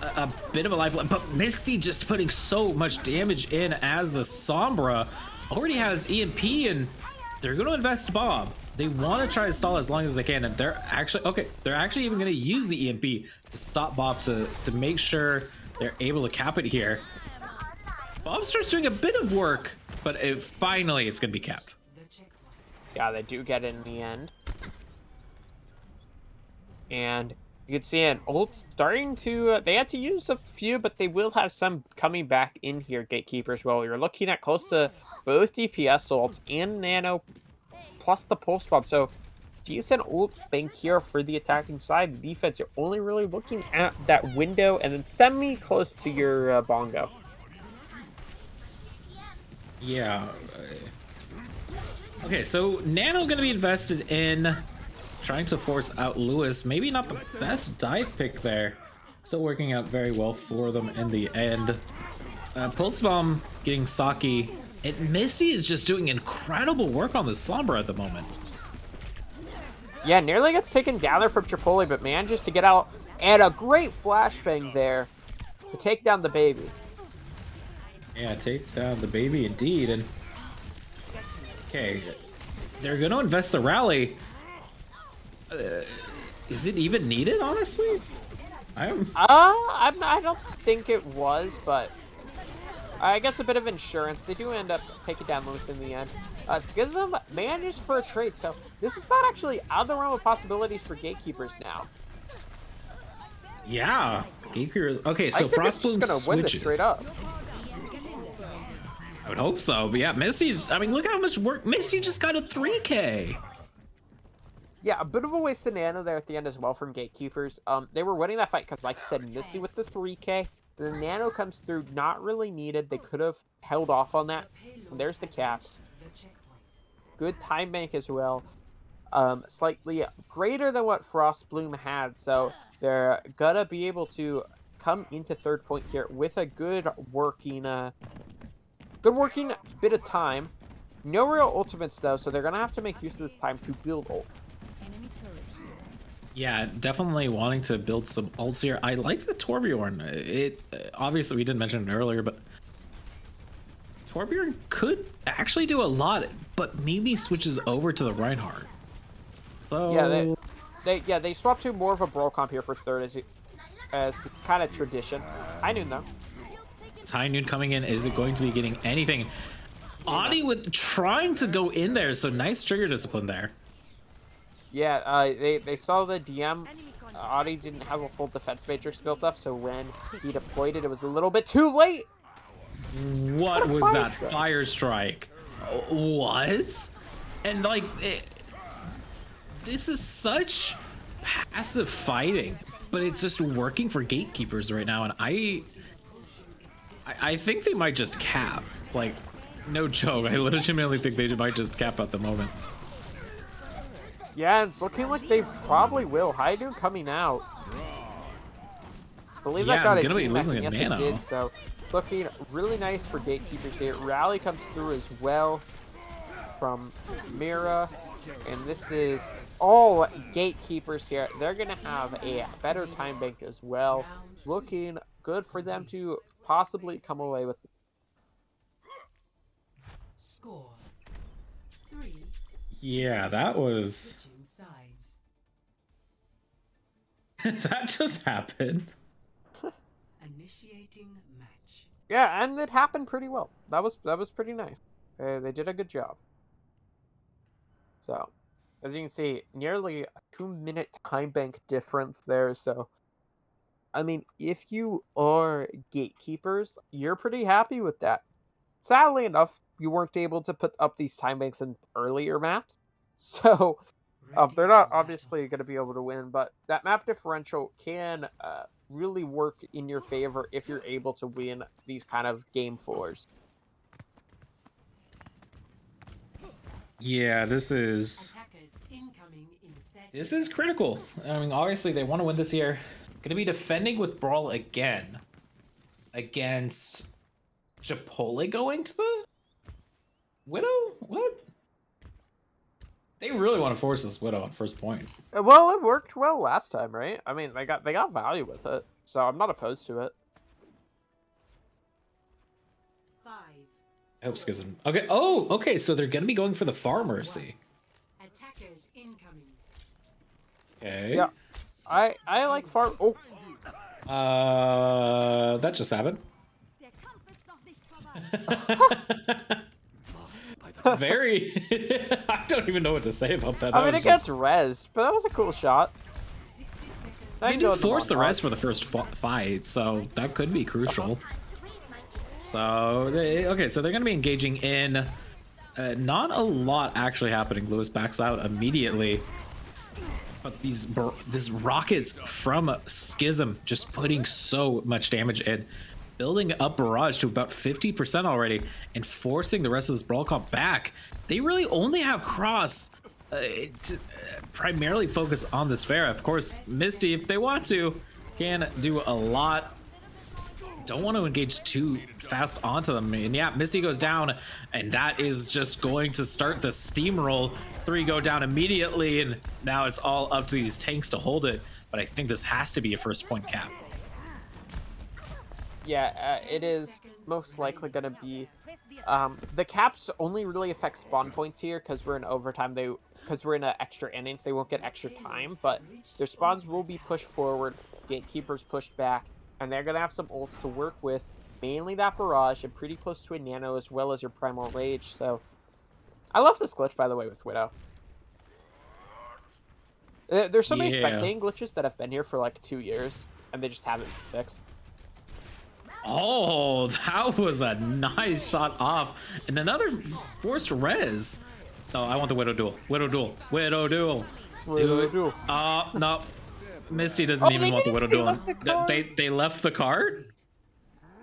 a bit of a lifeline, but Misty just putting so much damage in as the Sombra already has EMP, and they're going to invest Bob. They want to try to stall as long as they can, and they're actually even going to use the EMP to stop Bob to make sure they're able to cap it here. Bob starts doing a bit of work, but finally it's going to be capped. Yeah, they do get it in the end. And You can see an ult starting to. They had to use a few, but they will have some coming back in here. Gatekeepers. Well, you're looking at close to both DPS ults and Nano, plus the pulse bomb. So decent ult bank here for the attacking side. The defense, you're only really looking at that window and then semi close to your bongo. Yeah. Okay, so Nano gonna be invested in trying to force out Lewis. Maybe not the best dive pick there. Still working out very well for them in the end. Pulse Bomb getting Saki. And Missy is just doing incredible work on the Sombra at the moment. Yeah, nearly gets taken down there from Chipotle, but manages to get out. And a great flashbang there to take down the baby. Yeah, take down the baby indeed. And okay, they're gonna invest the rally. Is it even needed, honestly? I don't think it was, but I guess a bit of insurance. They do end up taking down Lewis in the end. Schism manages for a trade, so this is not actually out of the realm of possibilities for Gatekeepers now. Yeah, Gatekeepers. Okay, so Frostbloom gonna win this switches. straight up. I would hope so, but yeah, Misty's. I mean, look how much work Misty just got a 3K. Yeah, a bit of a waste of Nano there at the end as well from Gatekeepers. They were winning that fight because, like I said, Misty with the 3K. The Nano comes through, not really needed. They could have held off on that. And there's the cap. Good time bank as well. Slightly greater than what Frostbloom had, so they're gonna be able to come into third point here with a good working bit of time. No real ultimates though, so they're gonna have to make use of this time to build ult. Yeah, definitely wanting to build some ults here. I like the Torbjorn. It obviously we didn't mention it earlier, but Torbjorn could actually do a lot, but maybe switches over to the Reinhardt. So yeah, they swapped to more of a brawl comp here for third as kind of tradition. High Noon though. Is High Noon coming in? Is it going to be getting anything? Audi with trying to go in there, so nice trigger discipline there. Yeah, they saw the DM. Audi didn't have a full defense matrix built up, so when he deployed it, it was a little bit too late. What was that fire strike? What? And like, this is such passive fighting, but it's just working for Gatekeepers right now, and I think they might just cap. Like, no joke. I legitimately think they might just cap at the moment. Yeah, it's looking like they probably will. High Noon coming out. I believe that got gonna be losing yes, a it nano. did, so looking really nice for Gatekeepers here. Rally comes through as well from Mira, and this is all Gatekeepers here. They're gonna have a better time bank as well. Looking good for them to possibly come away with. Score 3. Yeah, that was. Switching sides. That just happened. Initiating match. Yeah, and it happened pretty well. That was pretty nice. They did a good job. So, as you can see, nearly a 2-minute time bank difference there. So, I mean, if you are Gatekeepers, you're pretty happy with that. Sadly enough, you weren't able to put up these time banks in earlier maps. So, they're not obviously going to be able to win, but that map differential can really work in your favor if you're able to win these kind of game 4s. Yeah, this is Attackers incoming in 30. this is critical. I mean, obviously they want to win this year. Gonna be defending with Brawl again against Chipotle going to the Widow? What? They really want to force this Widow on first point. Well, it worked well last time, right? I mean, they got value with it, so I'm not opposed to it. 5. I hope Schism. Okay. Oh, okay. So they're gonna be going for the Far Mercy. Attackers incoming. Okay. Yeah. I like far. Oh, That just happened. Very. I don't even know what to say about that. I That mean, was it gets just- rezzed, but that was a cool shot. 60 seconds I They can go did with the force the montage. res for the first fight, so that could be crucial. So, okay, so they're going to be engaging in not a lot actually happening. Lewis backs out immediately. But these rockets from Schism just putting so much damage in, building up Barrage to about 50% already, and forcing the rest of this Brawl comp back. They really only have Cross to primarily focus on this Pharah. Of course, Misty, if they want to, can do a lot. Don't want to engage too fast onto them. And yeah, Misty goes down, and that is just going to start the steamroll. 3 go down immediately, and now it's all up to these tanks to hold it. But I think this has to be a first point cap. Yeah, it is most likely going to be. The caps only really affect spawn points here because we're in overtime. Because we're in extra innings, they won't get extra time. But their spawns will be pushed forward. Gatekeepers pushed back, and they're gonna have some ults to work with. Mainly that barrage and pretty close to a nano as well as your primal rage. So I love this glitch, by the way, with Widow. There's so many spectating glitches that have been here for like 2 years, and they just haven't been fixed. Oh, that was a nice shot off. And another forced res. Oh, I want the Widow duel. Widow duel. Widow duel. Widow duel. No. Misty doesn't even want the Widow duel. They left the card?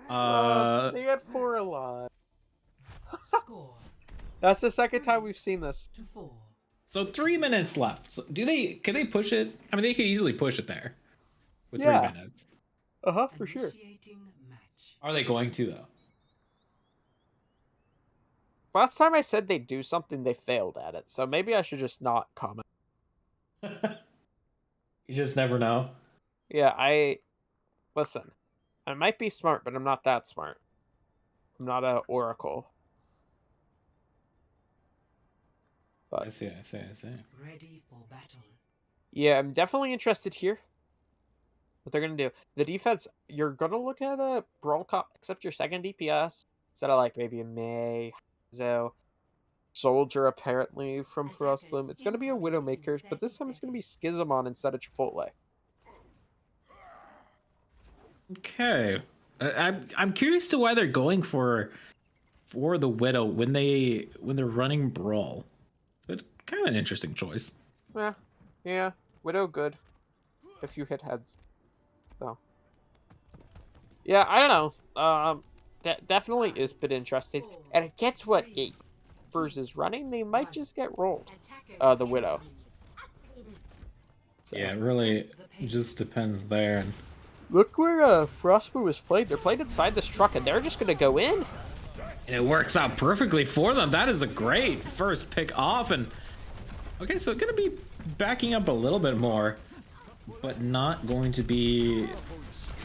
They had 4 alive. Score That's the second time we've seen this. 2-4. So 3 minutes left. So can they push it? I mean, they could easily push it there with 3 minutes. For sure. Initiating match. Are they going to though? Last time I said they'd do something, they failed at it. So maybe I should just not comment. You just never know. Yeah, listen. I might be smart, but I'm not that smart. I'm not an oracle. But I see. Ready for battle. yeah, I'm definitely interested here. What they're gonna do? The defense. You're gonna look at a brawl comp, except your second DPS instead of like maybe a May, so Soldier apparently from Frostbloom. It's gonna be a Widowmaker, but this time it's gonna be Schismon instead of Chipotle. Okay, I'm curious to why they're going for the Widow when they're running Brawl. But kind of an interesting choice. Yeah, Widow good. If you hit heads, so yeah, I don't know. Definitely is a bit interesting, and it gets what Gatekeepers is running. They might just get rolled. The Widow. So. Yeah, it really just depends there. And look where Frostbloom is played. They're played inside this truck, and they're just gonna go in. And it works out perfectly for them. That is a great first pick off. And okay, so it's gonna be backing up a little bit more, but not going to be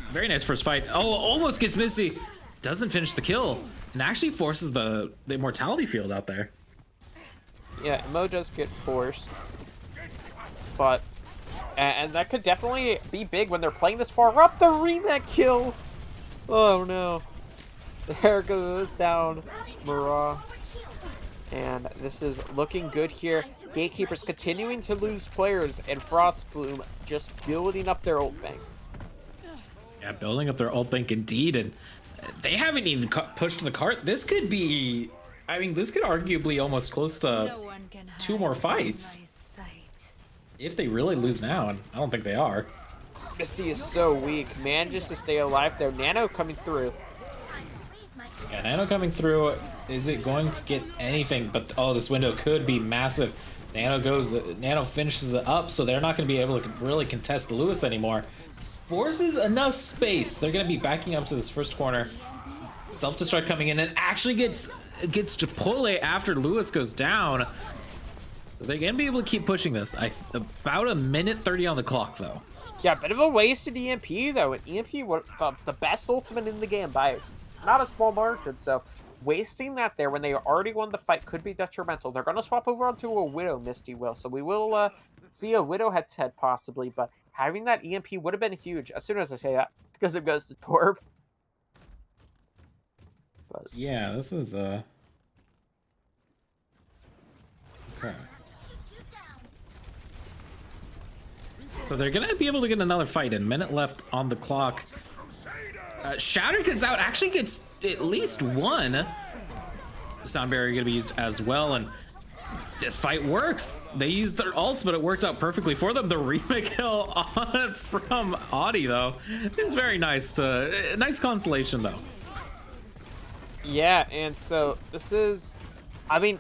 very nice first fight. Oh, almost gets Missy. Doesn't finish the kill, and actually forces the immortality field out there. Yeah, Mo does get forced, but and that could definitely be big when they're playing this far up. The remake kill. Oh no. There goes down Murrah. And this is looking good here. Gatekeepers continuing to lose players, and Frostbloom just building up their ult bank. Yeah, building up their ult bank indeed, and they haven't even pushed the cart. This could be, I mean, this could arguably almost close to 2 more fights. If they really lose now, and I don't think they are. Misty is so weak. Manages to stay alive though. Nano coming through. Yeah, Nano coming through. Is it going to get anything? But oh, this window could be massive. Nano finishes it up, so they're not going to be able to really contest Lewis anymore. Forces enough space. They're going to be backing up to this first corner. Self-destruct coming in, and actually gets Chipotle after Lewis goes down. So they're going to be able to keep pushing this. About a minute 30 on the clock, though. Yeah, bit of a wasted EMP though. And EMP was the best ultimate in the game by not a small margin. So wasting that there when they already won the fight could be detrimental. They're going to swap over onto a Widow, Misty will. So we will see a Widow head-to-head possibly. But having that EMP would have been huge. As soon as I say that, because it goes to Torb. But yeah, this is okay. So they're gonna be able to get another fight in. Minute left on the clock. Shatter gets out, actually gets at least one. Sound barrier gonna be used as well, and this fight works. They used their ults, but it worked out perfectly for them. The remake kill on from Audi, though, is very nice. Nice consolation, though. Yeah, and so this is, I mean,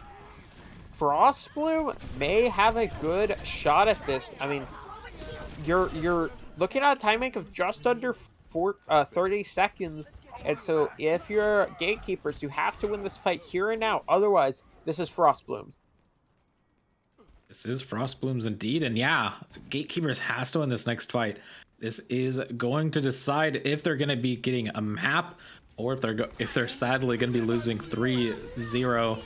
Frostbloom may have a good shot at this. I mean, you're looking at a time bank of just under 30 seconds, and so if you're Gatekeepers, you have to win this fight here and now. Otherwise, this is Frostbloom's. This is Frostbloom's indeed, and yeah, Gatekeepers has to win this next fight. This is going to decide if they're going to be getting a map, or if they're sadly going to be losing 3-0.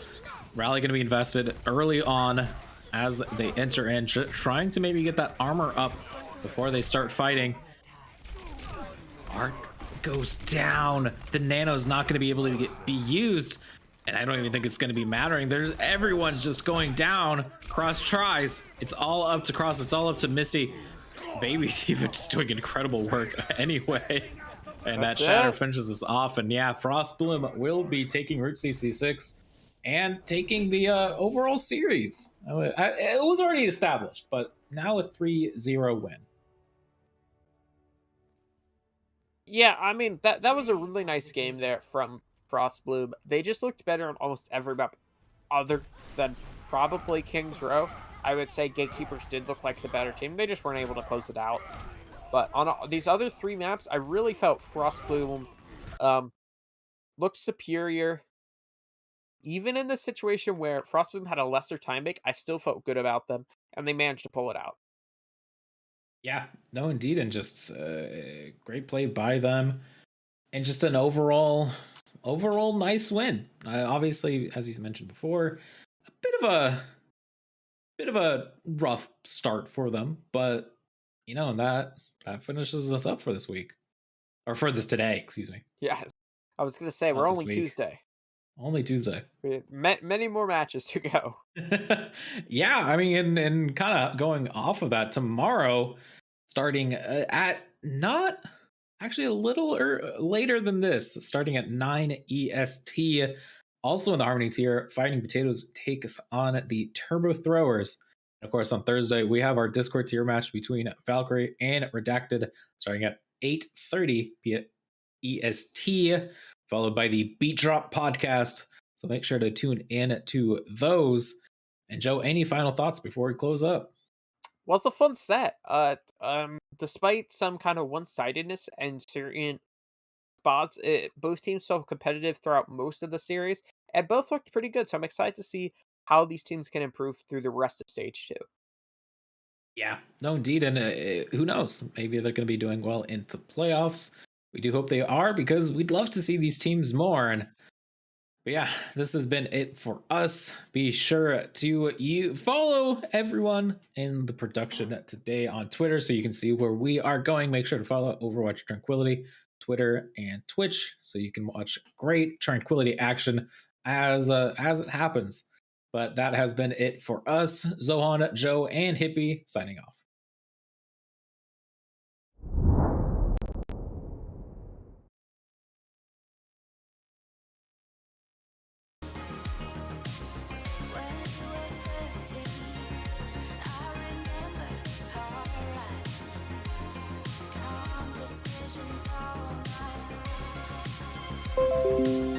Rally going to be invested early on as they enter in, trying to maybe get that armor up before they start fighting. Arc goes down. The nano's not going to be able to be used, and I don't even think it's going to be mattering. Everyone's just going down. Cross tries. It's all up to Cross. It's all up to Misty. Baby Diva just doing incredible work anyway. And that Shatter finishes us off. And yeah, Frostbloom will be taking Route CC6 and taking the overall series. It was already established, but now a 3-0 win. Yeah, I mean, that was a really nice game there from Frostbloom. They just looked better on almost every map other than probably King's Row. I would say Gatekeepers did look like the better team. They just weren't able to close it out. But on these other 3 maps, I really felt Frostbloom looked superior. Even in the situation where Frostbloom had a lesser time bank, I still felt good about them, and they managed to pull it out. Yeah, no, indeed, and just great play by them, and just an overall nice win. Obviously, as you mentioned before, a bit of a rough start for them, but you know, that finishes us up for this week, or for this today. Excuse me. Yeah, I was gonna say we're only Tuesday. Only Tuesday. Many more matches to go. Yeah, I mean, and kind of going off of that, tomorrow, starting at not actually a little later than this, starting at 9 EST, also in the Harmony tier, Fighting Potatoes takes on the Turbo Throwers. And of course, on Thursday, we have our Discord tier match between Valkyrie and Redacted, starting at 8:30 EST, followed by the Beat Drop podcast. So make sure to tune in to those. And Joe, any final thoughts before we close up? Well, it's a fun set. Despite some kind of one-sidedness and certain spots, both teams so competitive throughout most of the series, and both looked pretty good. So I'm excited to see how these teams can improve through the rest of Stage 2. Yeah, no, indeed. And who knows? Maybe they're going to be doing well into playoffs. We do hope they are, because we'd love to see these teams more. But yeah, this has been it for us. Be sure to follow everyone in the production today on Twitter so you can see where we are going. Make sure to follow Overwatch Tranquility, Twitter, and Twitch so you can watch great Tranquility action as it happens. But that has been it for us. Zohan, Joe, and Hippie signing off. Conversations all night.